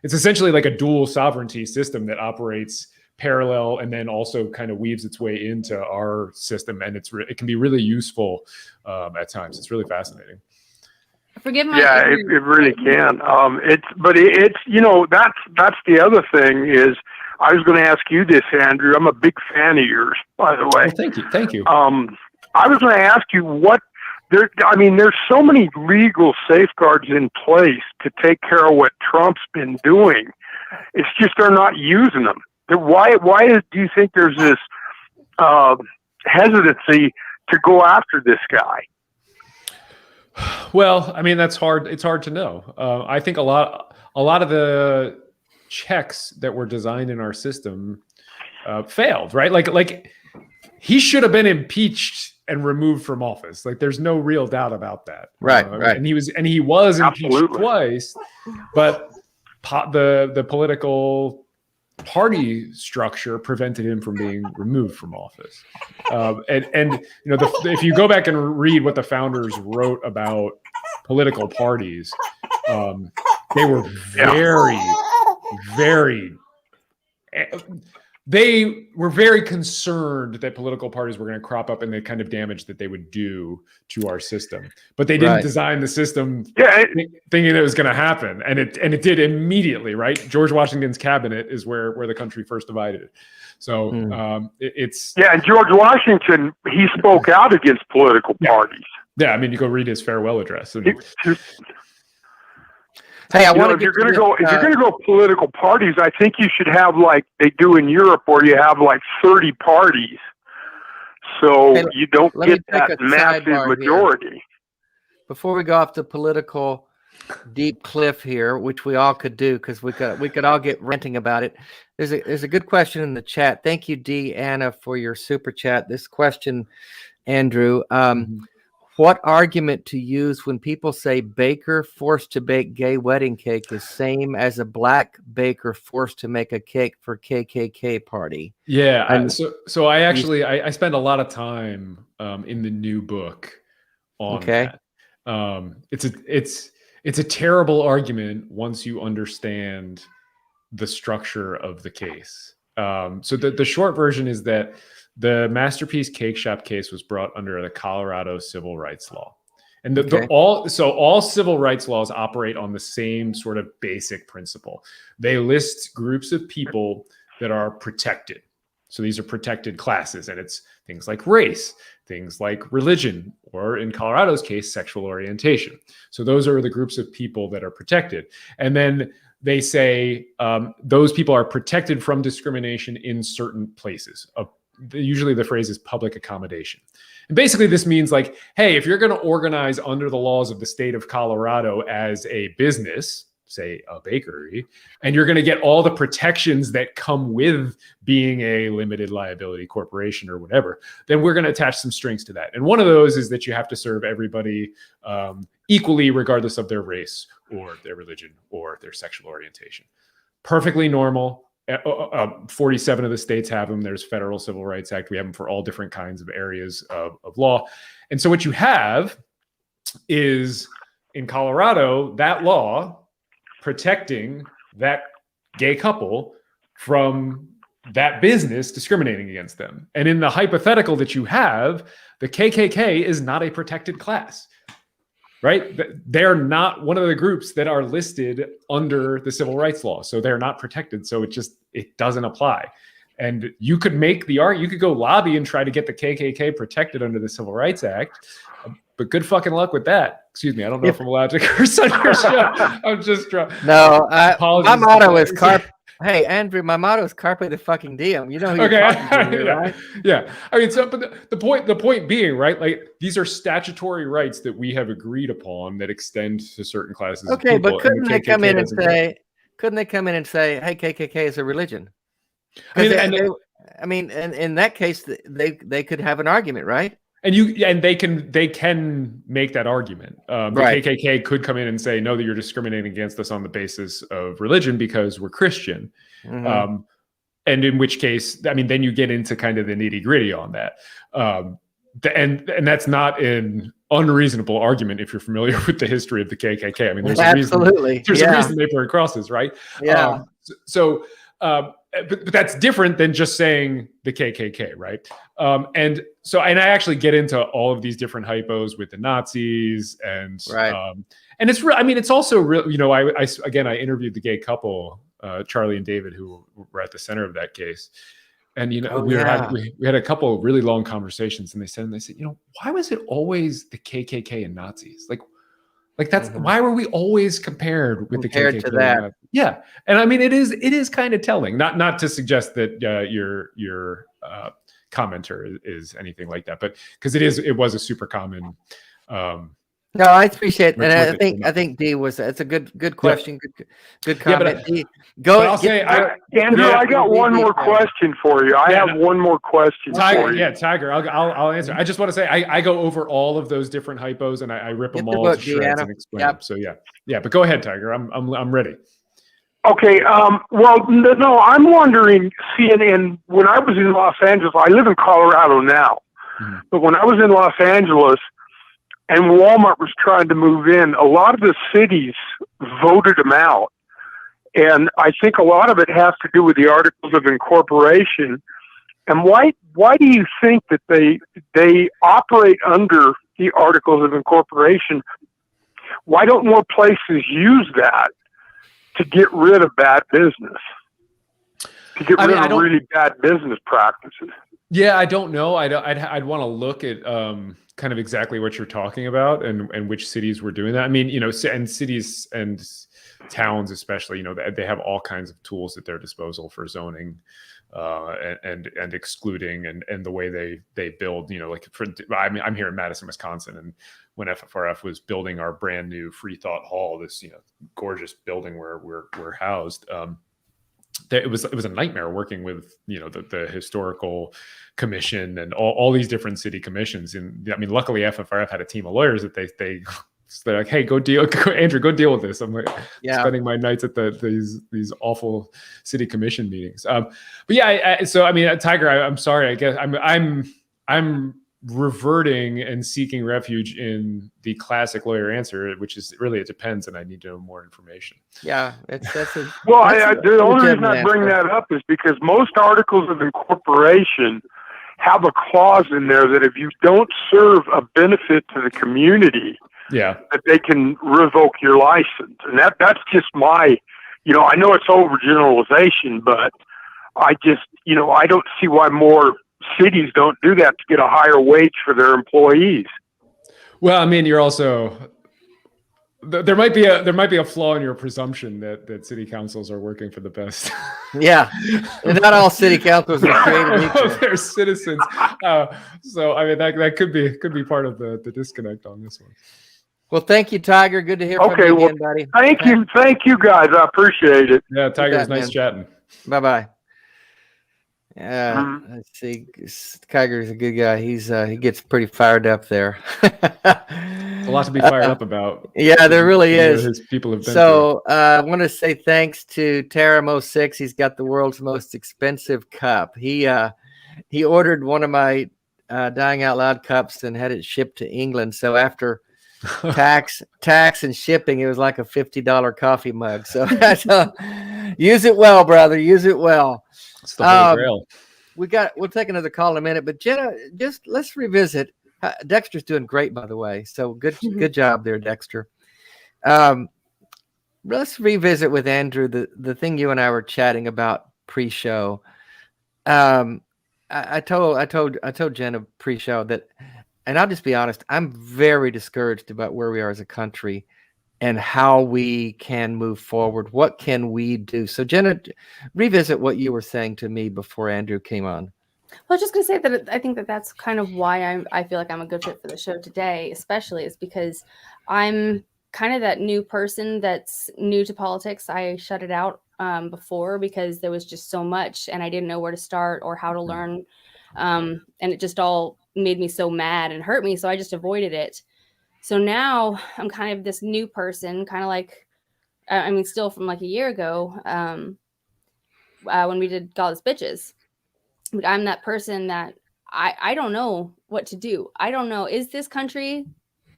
It's essentially like a dual sovereignty system that operates parallel and then also kind of weaves its way into our system, and it can be really useful at times. It's really fascinating. Forgive my it really can. That's the other thing is I was going to ask you this, Andrew. I'm a big fan of yours, by the way. Well, thank you. I was going to ask you there's so many legal safeguards in place to take care of what Trump's been doing. It's just they're not using them. Why do you think there's this hesitancy to go after this guy? Well, I mean, that's hard. It's hard to know. I think a lot of the checks that were designed in our system failed, right? Like he should have been impeached and removed from office. Like there's no real doubt about that. Right. And he was impeached twice, but the political party structure prevented him from being removed from office. If you go back and read what the founders wrote about political parties, they were they were very concerned that political parties were going to crop up and the kind of damage that they would do to our system. But they didn't design the system thinking it was going to happen. And it did immediately, right? George Washington's cabinet is where the country first divided. So it's... Yeah, and George Washington, he spoke out against political parties. Yeah, I mean, you go read his farewell address. And, hey, if you're going to go political parties, I think you should have like they do in Europe, where you have like 30 parties, so you don't get that massive majority. Here. Before we go off the political deep cliff here, which we all could do because we could all get ranting about it. There's a good question in the chat. Thank you, Anna, for your super chat. This question, Andrew. What argument to use when people say baker forced to bake gay wedding cake is same as a black baker forced to make a cake for KKK party? Yeah, so I actually I spend a lot of time in the new book on that. It's a terrible argument once you understand the structure of the case. So the short version is that the Masterpiece Cake Shop case was brought under the Colorado civil rights law. And all civil rights laws operate on the same sort of basic principle. They list groups of people that are protected. So these are protected classes, and it's things like race, things like religion, or in Colorado's case, sexual orientation. So those are the groups of people that are protected. And then they say those people are protected from discrimination in certain places. Usually the phrase is public accommodation. And basically this means like, hey, if you're going to organize under the laws of the state of Colorado as a business, say a bakery, and you're going to get all the protections that come with being a limited liability corporation or whatever, then we're going to attach some strings to that. And one of those is that you have to serve everybody equally, regardless of their race or their religion or their sexual orientation. Perfectly normal. 47 of the states have them. There's Federal Civil Rights Act. We have them for all different kinds of areas of law. And so what you have is in Colorado, that law protecting that gay couple from that business discriminating against them. And in the hypothetical that you have, the KKK is not a protected class, right? They're not one of the groups that are listed under the civil rights law. So they're not protected. So it doesn't apply. And you could make the argument, you could go lobby and try to get the KKK protected under the Civil Rights Act, but good fucking luck with that. Excuse me, I don't know if I'm allowed to curse on your show. I'm just trying. No, my motto is carpe. Hey, Andrew, my motto is carpe the fucking diem. You know who you're talking to, right? Yeah. I mean, so, but the point being, right? Like these are statutory rights that we have agreed upon that extend to certain classes. Okay, of people, but couldn't they come in and say, "Hey, KKK is a religion"? I mean, in that case, they could have an argument, right? And they can make that argument. The Right. KKK could come in and say, no, that you're discriminating against us on the basis of religion because we're Christian. Mhm. And in which case, I mean, then you get into kind of the nitty gritty on that. And that's not an unreasonable argument if you're familiar with the history of the KKK. I mean, there's a reason they burn crosses, right? Yeah. But that's different than just saying the KKK, right? And I actually get into all of these different hypos with the Nazis and Right. And it's real. I mean, it's also real. You know, I interviewed the gay couple, Charlie and David, who were at the center of that case. And you know, we had a couple of really long conversations, and they said, you know, why was it always the KKK and Nazis? Like that's why were we always compared with the KKK to that? Yeah, and I mean it is kind of telling. Not to suggest that your commenter is anything like that, but because it was a super common. No, I appreciate it. And I think D it's a good question. Good comment. Yeah, D, go. I'll say, Andrew, I got one more question for you. I have one more question for you. Yeah, Tiger, I'll answer. I just want to say I go over all of those different hypos and I rip them all to shreds and explain them. So yeah. But go ahead, Tiger. I'm ready. Okay. Well, no, I'm wondering. CNN. When I was in Los Angeles, I live in Colorado now, but when I was in Los Angeles, and Walmart was trying to move in, a lot of the cities voted them out. And I think a lot of it has to do with the Articles of Incorporation. And why do you think that they operate under the Articles of Incorporation? Why don't more places use that to get rid of bad business? To get rid of really bad business practices? Yeah, I don't know. I'd want to look at kind of exactly what you're talking about and which cities were doing that. I mean, you know, and cities and towns especially, you know, they have all kinds of tools at their disposal for zoning and excluding and the way they build, you know, like I'm here in Madison, Wisconsin, and when FFRF was building our brand new Free Thought Hall, this, you know, gorgeous building where we're housed, it was a nightmare working with, you know, the historical commission and all these different city commissions. And I mean, luckily FFRF had a team of lawyers that they're like, hey, Andrew, go deal with this. I'm like spending my nights at these awful city commission meetings. But yeah, so I mean, Tiger, I'm sorry. I guess I'm reverting and seeking refuge in the classic lawyer answer, which is really, it depends, and I need to know more information. Yeah, the only reason I bring that up is because most articles of incorporation have a clause in there that if you don't serve a benefit to the community, that they can revoke your license. And that's just my, I know it's overgeneralization, but I just, I don't see why more cities don't do that to get a higher wage for their employees. Well, I mean, you're also, there might be a flaw in your presumption that city councils are working for the best. Yeah, and not all city councils are created equal. They're citizens. So I mean, that could be part of the disconnect on this one. Well, thank you, Tiger. Good to hear from you again, buddy. Thank you, guys. I appreciate it. Yeah, Tiger, it's nice chatting. Bye-bye. Let's see. Tiger's a good guy. He gets pretty fired up there. A lot to be fired up about. Yeah, there really is. His people have been so I want to say thanks to Taram06. He's got the world's most expensive cup. He ordered one of my Dying Out Loud cups and had it shipped to England. So after tax and shipping, it was like a $50 coffee mug. So use it well, brother. Use it well. It's the Holy Grail. We'll take another call in a minute, but Jenna, just let's revisit. Dexter's doing great, by the way. So good job there, Dexter. Let's revisit with Andrew the thing you and I were chatting about pre-show. I told Jenna pre-show that, and I'll just be honest, I'm very discouraged about where we are as a country and how we can move forward. What can we do? So Jenna, revisit what you were saying to me before Andrew came on. Well, I was just going to say that I think that's kind of why I feel like I'm a good fit for the show today, especially is because I'm kind of that new person that's new to politics. I shut it out before because there was just so much and I didn't know where to start or how to learn. And it just all made me so mad and hurt me. So I just avoided it. So now I'm kind of this new person, kind of like, still from like a year ago when we did Godless Bitches. But I'm that person that I don't know what to do. I don't know. Is this country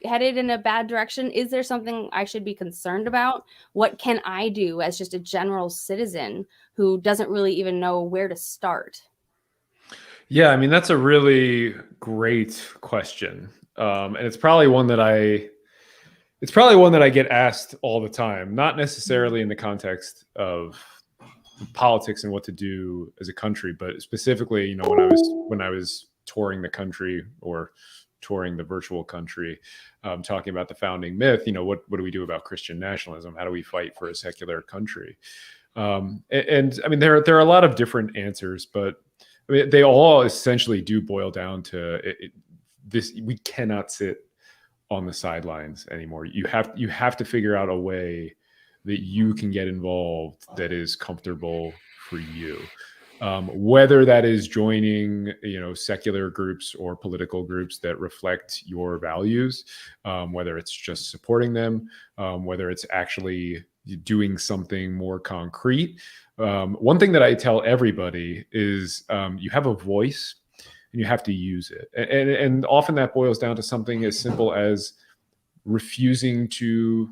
headed in a bad direction? Is there something I should be concerned about? What can I do as just a general citizen who doesn't really even know where to start? Yeah, I mean, that's a really great question. And it's probably one that I get asked all the time, not necessarily in the context of politics and what to do as a country, but specifically, when I was touring the country or touring the virtual country, talking about the founding myth, what do we do about Christian nationalism? How do we fight for a secular country? And I mean, there are a lot of different answers, but I mean, they all essentially do boil down to this: we cannot sit on the sidelines anymore. You have to figure out a way that you can get involved that is comfortable for you. Whether that is joining, secular groups or political groups that reflect your values, whether it's just supporting them, whether it's actually doing something more concrete. One thing that I tell everybody is you have a voice and you have to use it. And often that boils down to something as simple as refusing to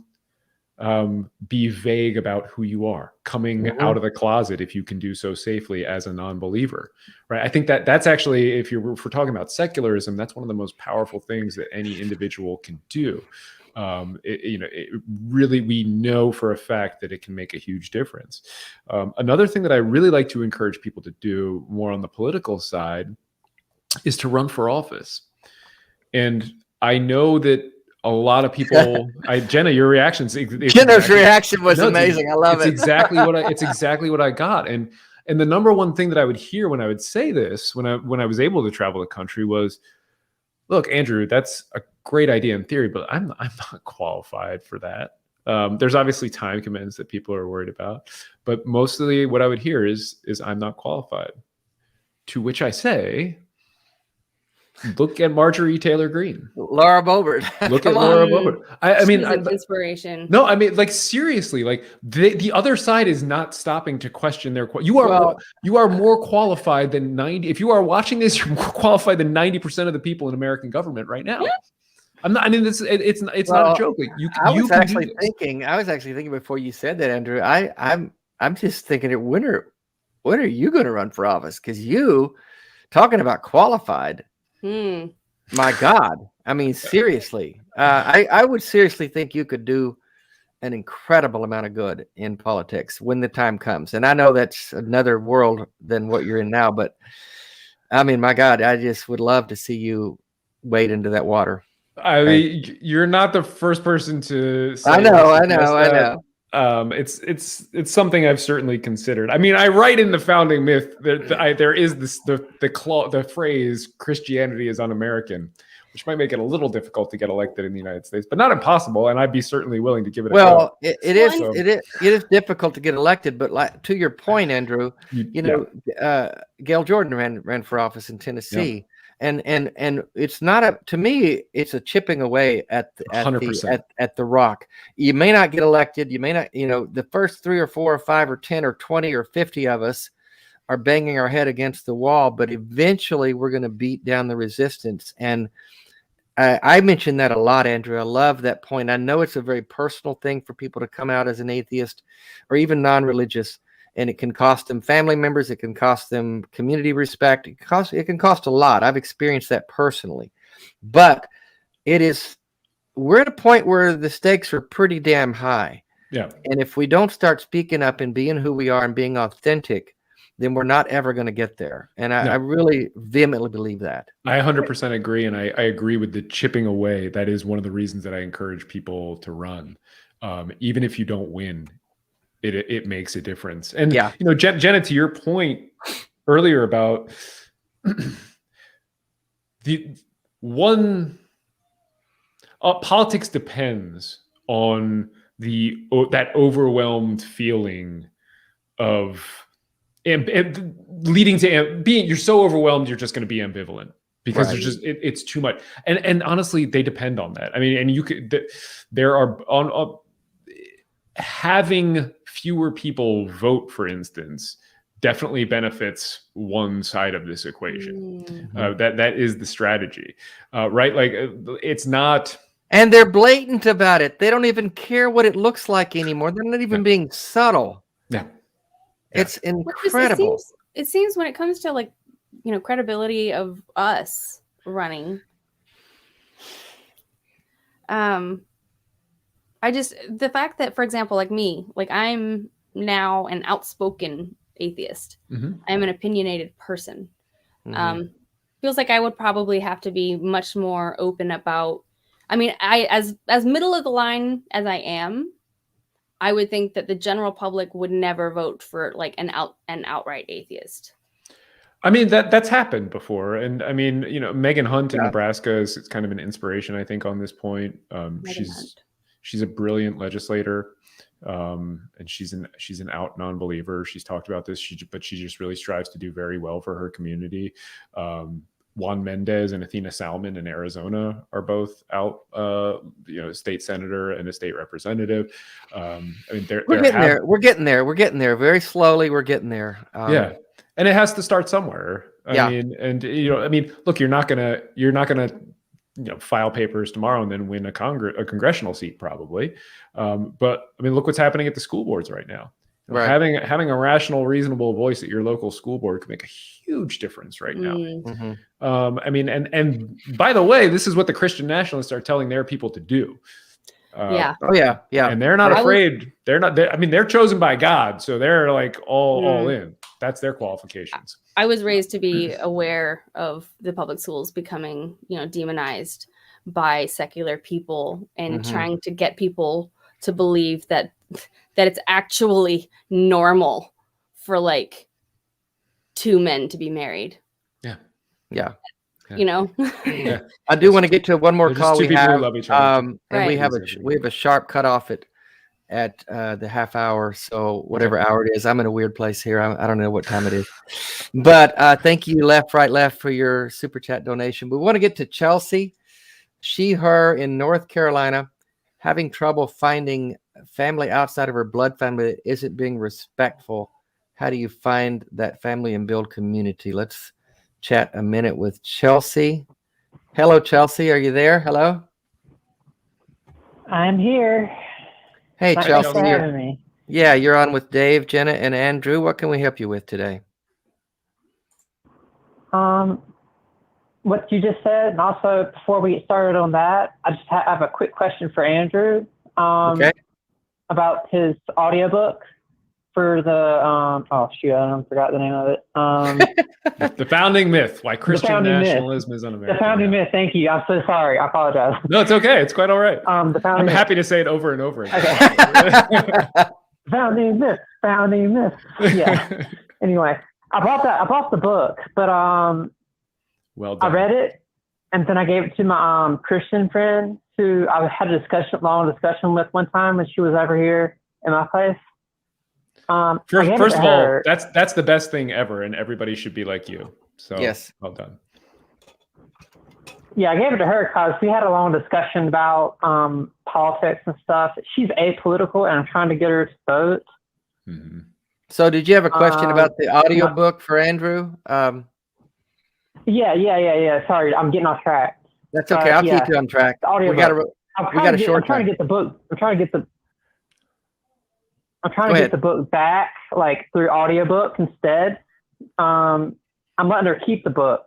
be vague about who you are, coming out of the closet if you can do so safely as a non-believer, right? I think that's actually, if we're talking about secularism, that's one of the most powerful things that any individual can do. It really, we know for a fact that it can make a huge difference. Another thing that I really like to encourage people to do more on the political side is to run for office. And I know that a lot of people, Jenna, your reaction. Jenna's reaction was amazing. I love it. It's exactly what I got. And the number one thing that I would hear when I would say this, when I was able to travel the country, was, look, Andrew, that's a great idea in theory, but I'm not qualified for that. There's obviously time commitments that people are worried about, but mostly what I would hear is I'm not qualified. To which I say, Look at Marjorie Taylor Greene. Laura Boebert. Look at Come on. Laura Boebert. I mean, She's an inspiration. no, I mean, like seriously, like the other side is not stopping to question their. You are more qualified than 90. If you are watching this, you're more qualified than 90% of the people in American government right now. I'm not. I mean, it's not a joke. Like I was actually thinking before you said that, Andrew. I'm just thinking, when are you going to run for office? Because you talking about qualified. My God. I mean, seriously, I would seriously think you could do an incredible amount of good in politics when the time comes. And I know that's another world than what you're in now, but I mean, my God, I just would love to see you wade into that water. I mean, you're not the first person to say I know. It's something I've certainly considered. I mean, I write in the founding myth that there is the phrase Christianity is un-American, which might make it a little difficult to get elected in the United States, but not impossible. And I'd be certainly willing to give it a go. It is difficult to get elected, but like to your point, Andrew, Gail Jordan ran for office in Tennessee. Yeah. And it's not to me, it's a chipping away at the rock. You may not get elected. You may not, the first 3 or 4 or 5 or 10 or 20 or 50 of us are banging our head against the wall, but eventually we're going to beat down the resistance. And I mentioned that a lot, Andrew. I love that point. I know it's a very personal thing for people to come out as an atheist or even non-religious. And it can cost them family members. It can cost them community respect. It can cost a lot. I've experienced that personally. But we're at a point where the stakes are pretty damn high. Yeah. And if we don't start speaking up and being who we are and being authentic, then we're not ever going to get there. And I really vehemently believe that. I 100% agree. And I agree with the chipping away. That is one of the reasons that I encourage people to run. Even if you don't win, it makes a difference. And Jenna, to your point earlier about politics depends on that overwhelmed feeling of leading to you're so overwhelmed you're just going to be ambivalent because there's just it's too much. And honestly, they depend on that. I mean, and you could having fewer people vote, for instance, definitely benefits one side of this equation. That is the strategy, right? Like it's not. And they're blatant about it. They don't even care what it looks like anymore. They're not even being subtle. Yeah. It's incredible. It seems when it comes to credibility of us running, the fact that, for example, like me, like I'm now an outspoken atheist. I'm an opinionated person. Feels like I would probably have to be much more open about, I mean, as middle of the line as I am, I would think that the general public would never vote for like an outright atheist. I mean, that's happened before. And I mean, Megan Hunt in Nebraska is kind of an inspiration, I think, on this point. She's a brilliant legislator, and she's an out non-believer. She's talked about this, but she just really strives to do very well for her community. Juan Mendez and Athena Salmon in Arizona are both out, state senator and a state representative. I mean, we're getting there very slowly. We're getting there. And it has to start somewhere. I mean, look, you're not gonna file papers tomorrow and then win a congressional seat probably. But I mean, look what's happening at the school boards right now. Right. Having a rational, reasonable voice at your local school board could make a huge difference right now. I mean, and by the way, this is what the Christian Nationalists are telling their people to do. And they're not afraid. They're chosen by God, so they're like all in. That's their qualifications. I was raised to be aware of the public schools becoming, demonized by secular people and trying to get people to believe that it's actually normal for like 2 men to be married. Yeah. I do want to get to one more call we have. Love each other. And we have a sharp cutoff at at the half hour. So whatever hour it is, I'm in a weird place here. I don't know what time it is. But thank you, Left, Right, Left, for your super chat donation. We want to get to Chelsea. She, her in North Carolina, having trouble finding family outside of her blood family that isn't being respectful. How do you find that family and build community? Let's chat a minute with Chelsea. Hello, Chelsea. Are you there? Hello. I'm here. Hey, Thanks Chelsea. for having me. Yeah, you're on with Dave, Jenna, and Andrew. What can we help you with today? What you just said, and also before we get started on that, I just have a quick question for Andrew. Okay. About his audiobook for the oh shoot, I forgot the name of it. The Founding Myth: Why Christian Founding Myth. Nationalism is Un-American. The Founding Myth. Thank you. I'm so sorry. I apologize. No, it's okay. It's quite all right. The Founding I'm Myth. happy to say it over and over again. Okay. Founding Myth. Founding Myth. Yeah. Anyway, I bought the book, but Well done. I read it, and then I gave it to my Christian friend who I had a long discussion with one time when she was over here in my place. First of all, that's the best thing ever, and everybody should be like you. So yes, well done. Yeah, I gave it to her because we had a long discussion about politics and stuff. She's apolitical, and I'm trying to get her to vote. Mm-hmm. So did you have a question about the audiobook for Andrew? Yeah. Sorry, I'm getting off track. That's okay. I'll keep you on track. We got a short time. I'm trying to get the book back, like through audiobook instead. I'm letting her keep the book.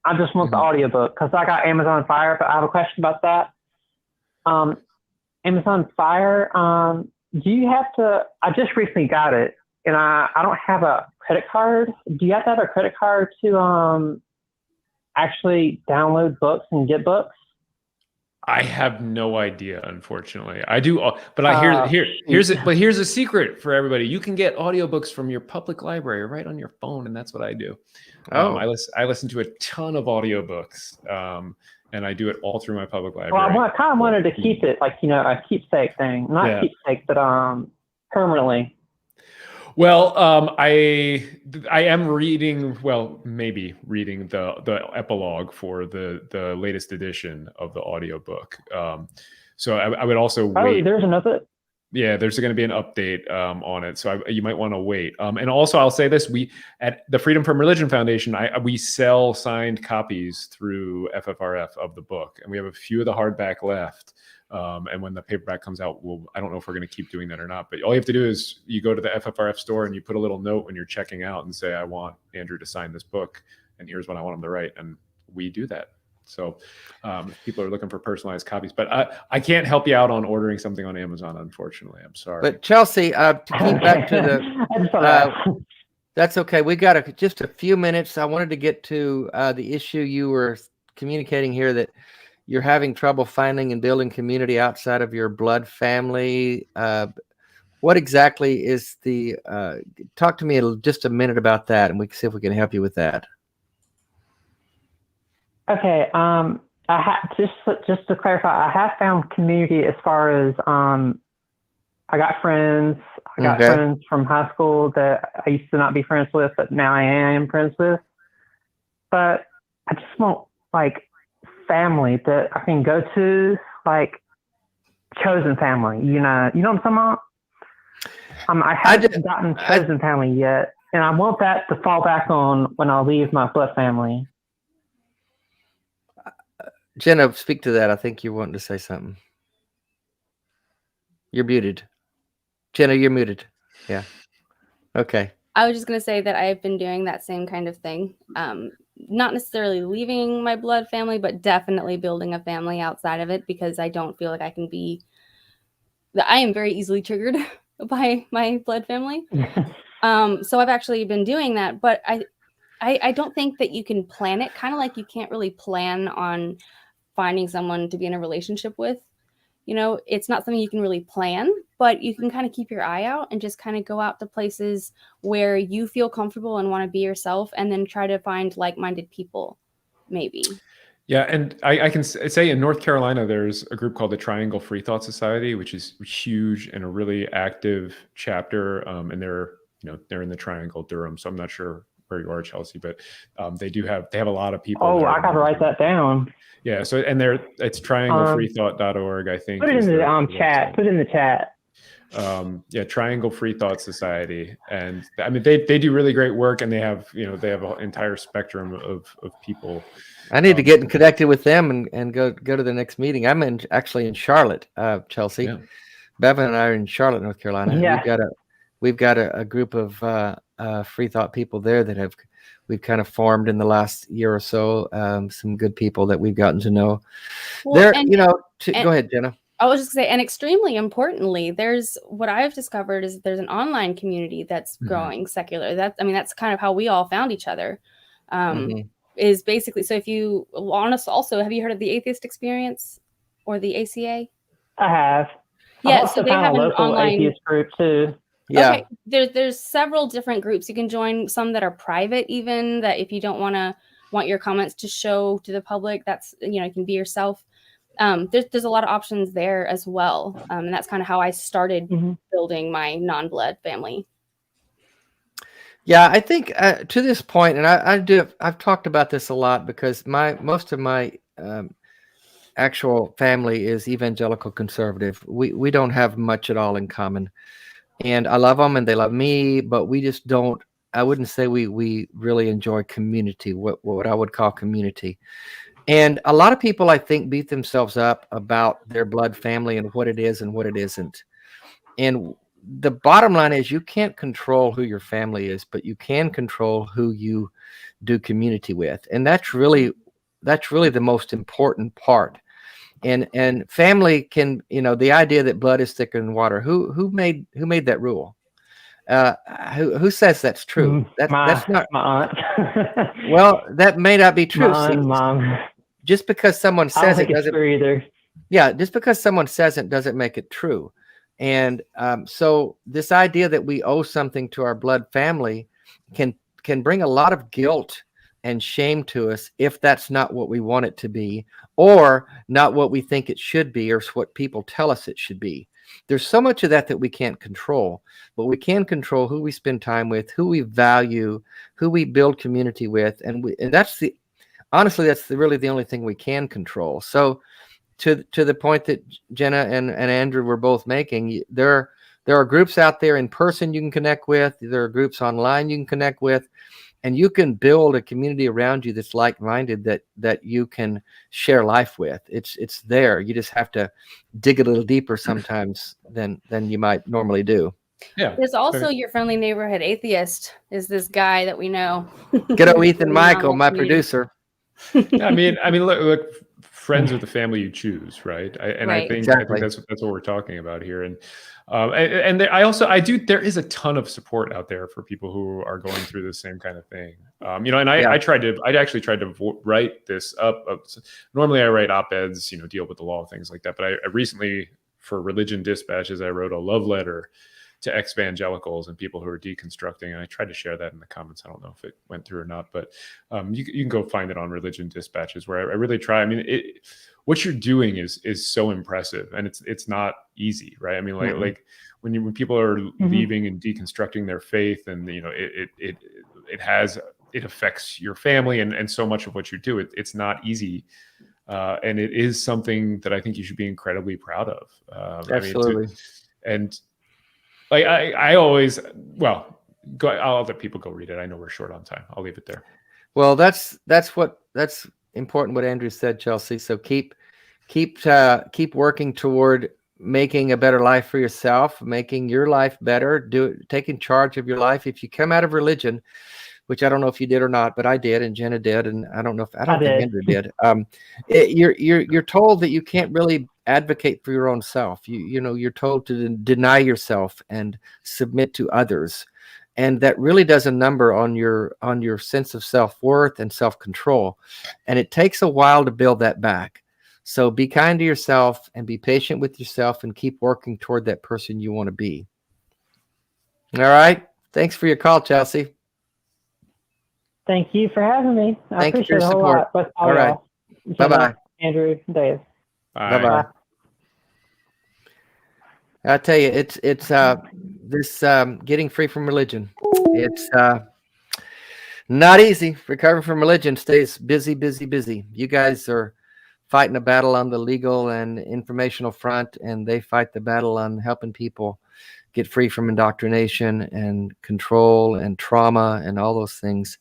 I just want the audiobook because I got Amazon Fire, but I have a question about that. Amazon Fire, do you have to, I just recently got it, and I don't have a credit card. Do you have to have a credit card to actually download books and get books? I have no idea, unfortunately. I do, but here's a secret for everybody. You can get audiobooks from your public library right on your phone, and that's what I do. I listen to a ton of audiobooks, and I do it all through my public library. Well, I kind of wanted to keep it like, a keepsake thing, not keepsake, but permanently. Well, I am reading, maybe reading the epilogue for the latest edition of the audiobook. So I would also wait. Oh, there's another. Yeah, there's going to be an update on it, so you might want to wait. And also, I'll say this: we at the Freedom from Religion Foundation, we sell signed copies through FFRF of the book, and we have a few of the hardback left. And when the paperback comes out, I don't know if we're going to keep doing that or not, but all you have to do is you go to the FFRF store and you put a little note when you're checking out and say, I want Andrew to sign this book, and here's what I want him to write. And we do that. So if people are looking for personalized copies, but I can't help you out on ordering something on Amazon, unfortunately. I'm sorry. But Chelsea, to keep back to the, that's okay. We got just a few minutes. I wanted to get to the issue you were communicating here, that you're having trouble finding and building community outside of your blood family. What exactly is the, talk to me just a minute about that, and we can see if we can help you with that. Okay. Just to clarify, I have found community as far as, I got friends. I got friends from high school that I used to not be friends with, but now I am friends with. But I just want family that I can go to, chosen family. You know what I'm talking about? I haven't gotten chosen family yet, and I want that to fall back on when I leave my blood family. Jenna, speak to that. I think you're wanting to say something. You're muted. Jenna, you're muted. Yeah. Okay. I was just going to say that I've been doing that same kind of thing. Not necessarily leaving my blood family, but definitely building a family outside of it, because I don't feel like I am very easily triggered by my blood family. So I've actually been doing that, but I don't think that you can plan it, kind of like you can't really plan on finding someone to be in a relationship with. It's not something you can really plan, but you can kind of keep your eye out and just kind of go out to places where you feel comfortable and want to be yourself, and then try to find like-minded people, maybe. Yeah, and I can say in North Carolina, there's a group called the Triangle Free Thought Society, which is huge and a really active chapter. And they're in the Triangle, Durham. So I'm not sure where you are, Chelsea, but they have a lot of people. Oh, I gotta write that down. Yeah. So it's trianglefreethought.org, I think. Put it in the chat. Put it in the chat. Yeah, Triangle Free Thought Society, and I mean they do really great work, and they have an entire spectrum of people. I need to get connected with them and go to the next meeting. I'm actually in Charlotte, Chelsea. Yeah. Bevan and I are in Charlotte, North Carolina. Yeah. We've got a group of free thought people there that we've kind of formed in the last year or so. Some good people that we've gotten to know. Well, Go ahead, Jenna. I was just gonna say, and extremely importantly, what I've discovered is there's an online community that's growing secular. That's kind of how we all found each other. Is basically, so if you want us also, have you heard of the Atheist Experience or the ACA? I have. Yeah, so they have an online atheist group too. Yeah. Okay. There's several different groups you can join. Some that are private, even that if you don't want your comments to show to the public, that's you can be yourself. There's a lot of options there as well, and that's kind of how I started building my non-blood family. Yeah, I think to this point, and I've talked about this a lot because most of my actual family is evangelical conservative. We don't have much at all in common, and I love them and they love me, but we just don't. I wouldn't say we really enjoy community, what I would call community. And a lot of people, I think, beat themselves up about their blood family and what it is and what it isn't. And the bottom line is you can't control who your family is, but you can control who you do community with. And that's really the most important part. And family can, the idea that blood is thicker than water. Who made that rule? Who says that's true? That's not my aunt. Well, that may not be true. Mom. Just because someone says it doesn't true either. Yeah, just because someone says it doesn't make it true. And so this idea that we owe something to our blood family can bring a lot of guilt and shame to us if that's not what we want it to be, or not what we think it should be, or what people tell us it should be. There's so much of that we can't control, but we can control who we spend time with, who we value, who we build community with, and that's really the only thing we can control. So to the point that Jenna and Andrew were both making, there are groups out there in person you can connect with. There are groups online you can connect with, and you can build a community around you that's like-minded that you can share life with. It's there. You just have to dig a little deeper sometimes than you might normally do. Yeah. There's also your friendly neighborhood atheist is this guy that we know. Good old Ethan Michael, my producer. I mean, look, friends with the family you choose, right? I think that's what we're talking about here. And there is a ton of support out there for people who are going through the same kind of thing. I actually tried to write this up. Normally I write op-eds, deal with the law, things like that. But I recently, for Religion Dispatches, I wrote a love letter to ex-evangelicals and people who are deconstructing. And I tried to share that in the comments. I don't know if it went through or not, but you can go find it on Religion Dispatches, where I really try. I mean, what you're doing is so impressive, and it's not easy, right? I mean, like when people are leaving and deconstructing their faith, and it affects your family and so much of what you do. It's not easy. And it is something that I think you should be incredibly proud of. Absolutely. I'll let people go read it. I know we're short on time. I'll leave it there. Well, that's important what Andrew said, Chelsea. So keep working toward making a better life for yourself, making your life better, taking charge of your life. If you come out of religion, which I don't know if you did or not, but I did, and Jenna did, and I don't think Andrew did. You're told that you can't really advocate for your own self. You're told to deny yourself and submit to others, and that really does a number on your sense of self-worth and self-control. And it takes a while to build that back. So be kind to yourself and be patient with yourself, and keep working toward that person you want to be. All right. Thanks for your call, Chelsea. Thank you for having me. I Thank you for appreciate your it a whole support. lot. All right. Bye-bye. Andrew, Dave. Bye. Bye-bye. I tell you, it's this getting free from religion. It's not easy. Recovering from religion stays busy, busy, busy. You guys are fighting a battle on the legal and informational front, and they fight the battle on helping people get free from indoctrination and control and trauma and all those things.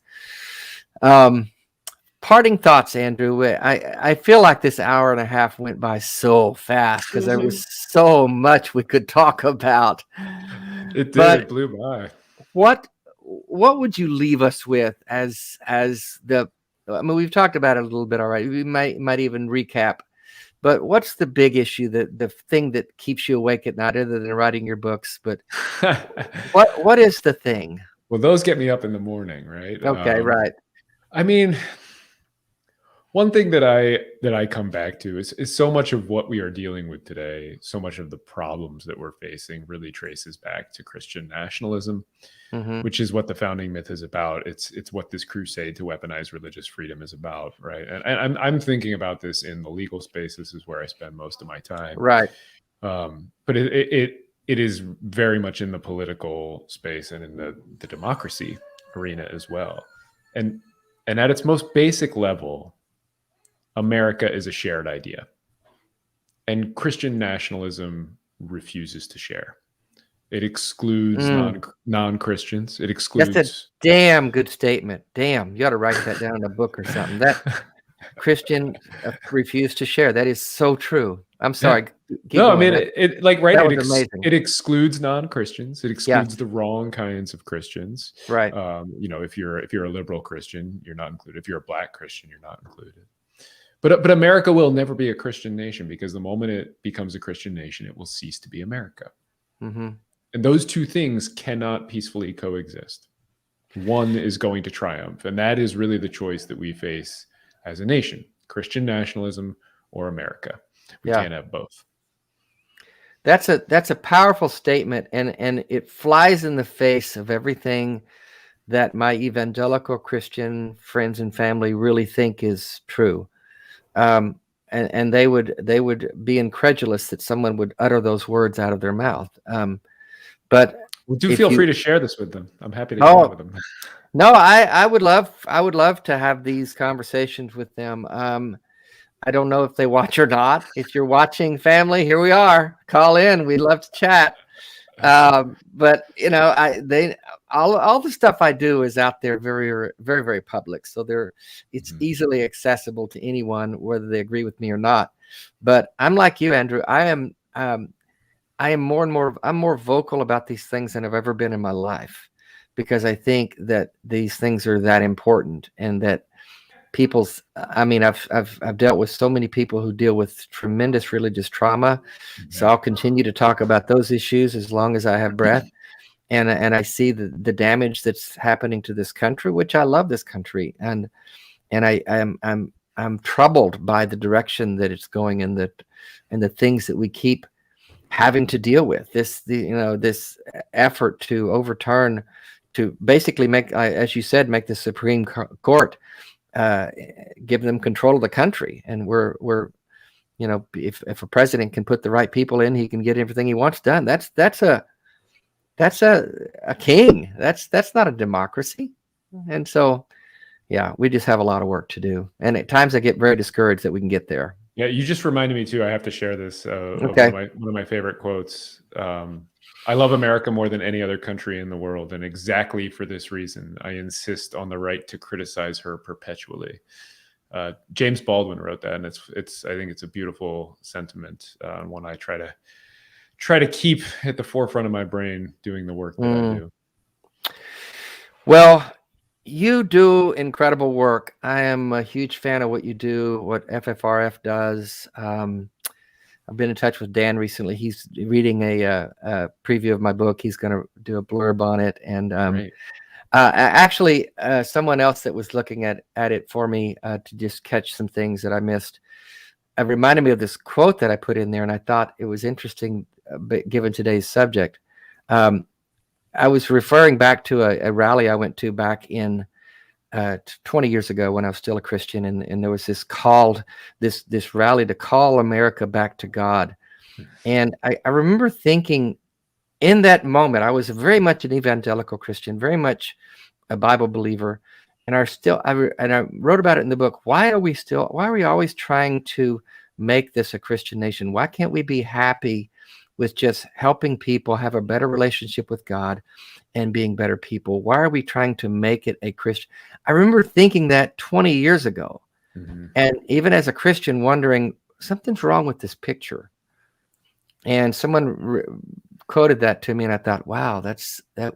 Parting thoughts, Andrew. I feel like this hour and a half went by so fast because there was so much we could talk about. It did. But it blew by. what would you leave us with as the? I mean, we've talked about it a little bit already. We might even recap. But what's the big issue, the thing that keeps you awake at night, other than writing your books? But what is the thing? Well, those get me up in the morning, right? Okay, right. I mean, one thing that I come back to is so much of what we are dealing with today, so much of the problems that we're facing really traces back to Christian nationalism, which is what the founding myth is about. It's what this crusade to weaponize religious freedom is about, right? And I'm thinking about this in the legal space. This is where I spend most of my time, right? But it is very much in the political space and in the democracy arena as well. And at its most basic level, America is a shared idea, and Christian nationalism refuses to share. It excludes non-Christians. It excludes. That's a damn good statement. Damn, you ought to write that down in a book or something. That Christian refuse to share. That is so true. I'm sorry. Yeah. No, I mean, it excludes non-Christians. It excludes the wrong kinds of Christians. Right. If you're a liberal Christian, you're not included. If you're a Black Christian, you're not included. But America will never be a Christian nation, because the moment it becomes a Christian nation, it will cease to be America. And those two things cannot peacefully coexist. One is going to triumph, and that is really the choice that we face as a nation: Christian nationalism or America. We can't have both. That's a powerful statement, and it flies in the face of everything that my evangelical Christian friends and family really think is true. And they would be incredulous that someone would utter those words out of their mouth. But do feel free to share this with them. I'm happy to share with them. No, I would love to have these conversations with them. I don't know if they watch or not. If you're watching, family, here we are. Call in. We'd love to chat. But all the stuff I do is out there, very, very, very public. So it's easily accessible to anyone, whether they agree with me or not. But I'm like you, Andrew. I'm more vocal about these things than I've ever been in my life, because I think that these things are that important, and that I've dealt with so many people who deal with tremendous religious trauma. So I'll continue to talk about those issues as long as I have breath. And I see the damage that's happening to this country, which I love this country. And I'm troubled by the direction that it's going in, and the things that we keep having to deal with. This effort to overturn, to basically make, as you said, make the Supreme Court give them control of the country. And we're if a president can put the right people in, he can get everything he wants done. That's a king. That's not a democracy. And so, we just have a lot of work to do. And at times I get very discouraged that we can get there. Yeah, you just reminded me too. I have to share this. Okay. One of my favorite quotes. I love America more than any other country in the world, and exactly for this reason, I insist on the right to criticize her perpetually. James Baldwin wrote that, and I think it's a beautiful sentiment, one I try to keep at the forefront of my brain doing the work that I do. Well, you do incredible work. I am a huge fan of what you do, what FFRF does. I've been in touch with Dan recently. He's reading a preview of my book. He's going to do a blurb on it. And actually, someone else that was looking at it for me to just catch some things that I missed, reminded me of this quote that I put in there, and I thought it was interesting given today's subject. I was referring back to a rally I went to back in 20 years ago when I was still a Christian, and there was this call, this rally to call America back to God. And I remember thinking in that moment, I was very much an evangelical Christian, very much a Bible believer. And I wrote about it in the book. Why are we always trying to make this a Christian nation? Why can't we be happy with just helping people have a better relationship with God and being better people? Why are we trying to make it a Christian? I remember thinking that 20 years ago. And even as a Christian, wondering, something's wrong with this picture. And someone quoted that to me, and I thought, wow, that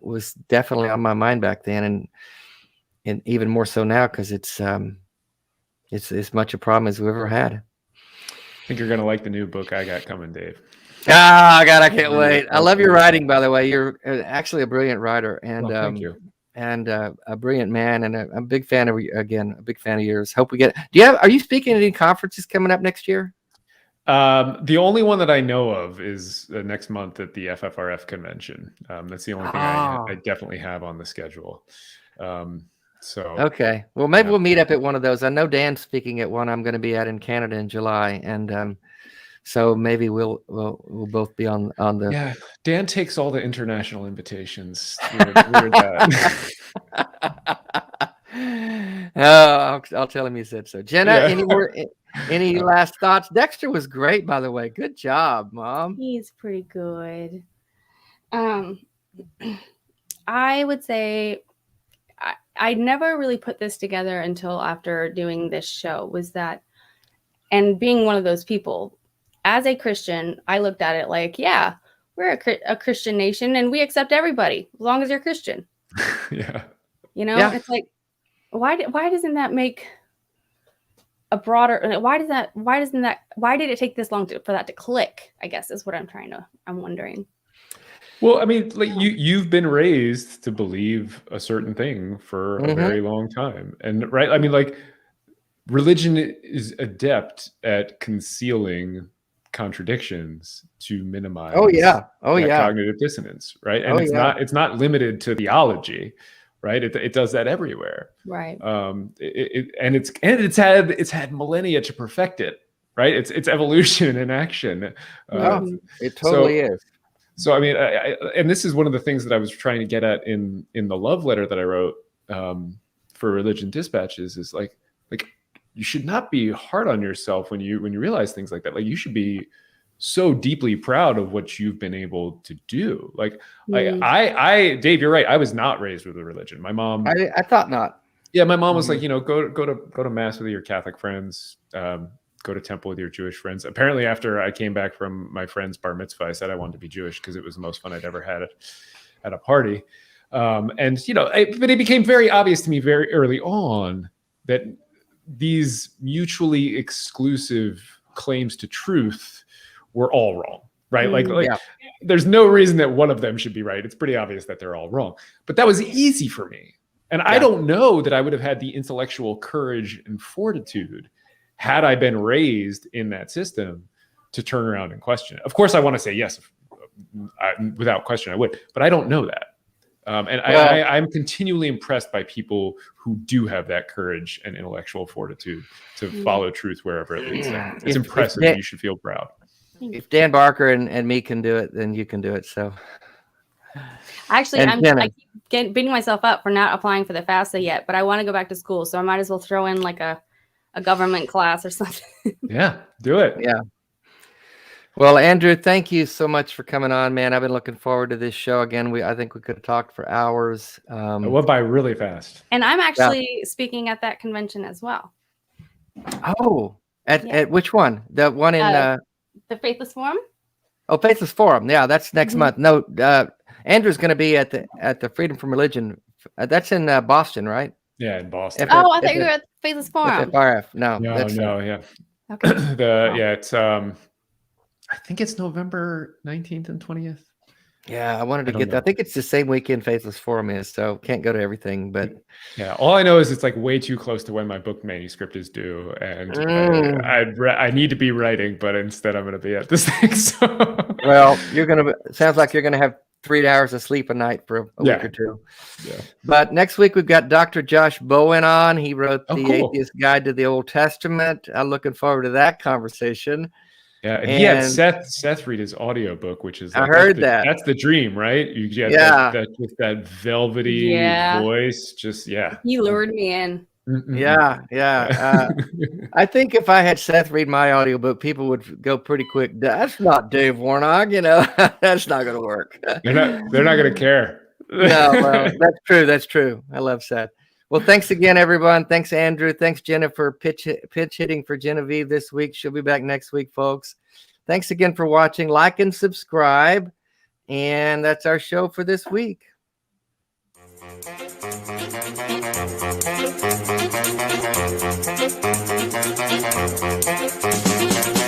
was definitely on my mind back then, and even more so now, because it's as much a problem as we've ever had. I think you're gonna like the new book I got coming, Dave. Ah, God, I can't wait. I love your writing, by the way. You're actually a brilliant writer, and thank you. And a brilliant man, and I'm a big fan of yours. Hope we get. Are you speaking at any conferences coming up next year? The only one that I know of is next month at the FFRF convention. That's the only thing I definitely have on the schedule. So okay, well, maybe we'll meet up at one of those. I know Dan's speaking at one I'm going to be at in Canada in July, and so maybe we'll both be on the. Yeah, Dan takes all the international invitations. Weird that. Oh, I'll tell him you said so. Jenna, any last thoughts? Dexter was great, by the way. Good job, Mom. He's pretty good. I would say I never really put this together until after doing this show, and being one of those people. As a Christian, I looked at it like, yeah, we're a Christian nation and we accept everybody as long as they're Christian. Yeah. It's like, why doesn't that make a broader, why did it take this long for that to click, I guess is what I'm wondering. Well, I mean, like you've been raised to believe a certain thing for a very long time. And right, I mean, like religion is adept at concealing contradictions to minimize cognitive dissonance, right? And it's not limited to theology, right? It does that everywhere, right? It's had millennia to perfect it, right? It's evolution in action. It totally is. So I mean, and this is one of the things that I was trying to get at in the love letter that I wrote for Religion Dispatches is like you should not be hard on yourself when you realize things like that. Like you should be so deeply proud of what you've been able to do. Dave, you're right. I was not raised with a religion. My mom, I thought not. Yeah, my mom was like, go to mass with your Catholic friends, go to temple with your Jewish friends. Apparently, after I came back from my friend's bar mitzvah, I said I wanted to be Jewish because it was the most fun I'd ever had at a party. But it became very obvious to me very early on that these mutually exclusive claims to truth were all wrong, right? There's no reason that one of them should be right. It's pretty obvious that they're all wrong. But that was easy for me. And I don't know that I would have had the intellectual courage and fortitude had I been raised in that system to turn around and question it. Of course, I want to say yes, without question I would, but I don't know that. I'm continually impressed by people who do have that courage and intellectual fortitude to follow truth wherever it leads them. It's impressive. You should feel proud. If Dan Barker and me can do it, then you can do it. So actually, I keep beating myself up for not applying for the FAFSA yet, but I want to go back to school, so I might as well throw in like a government class or something. Yeah, do it. Yeah. Well, Andrew, thank you so much for coming on, man. I've been looking forward to this show again. I think we could have talked for hours. It went by really fast. And I'm actually speaking at that convention as well. Oh, at which one? The one in the Faithless Forum? Oh, Faithless Forum. Yeah, that's next month. No, Andrew's going to be at the Freedom from Religion. That's in Boston, right? Yeah, in Boston. I thought you were at the Faithless Forum. FFRF. No, yeah. Okay. It's I think it's November 19th and 20th. Yeah, I wanted to get that. I think it's the same weekend Faithless Forum is, so can't go to everything. But yeah, all I know is it's like way too close to when my book manuscript is due, and I need to be writing, but instead I'm going to be at this thing. So. Well, sounds like you're going to have 3 hours of sleep a night for a week or two. Yeah. But next week we've got Dr. Josh Bowen on. He wrote the cool. Atheist Guide to the Old Testament. I'm looking forward to that conversation. Yeah, and he had Seth read his audiobook, which is I heard that. That's the dream, right? You get that velvety voice. Just He lured me in. Yeah. I think if I had Seth read my audiobook, people would go pretty quick. That's not Dave Warnock, that's not going to work. They're not going to care. No, well, that's true. I love Seth. Well, thanks again, everyone. Thanks, Andrew. Thanks, Jennifer, pitch hitting for Genevieve this week. She'll be back next week, folks. Thanks again for watching. Like and subscribe. And that's our show for this week. Thank you.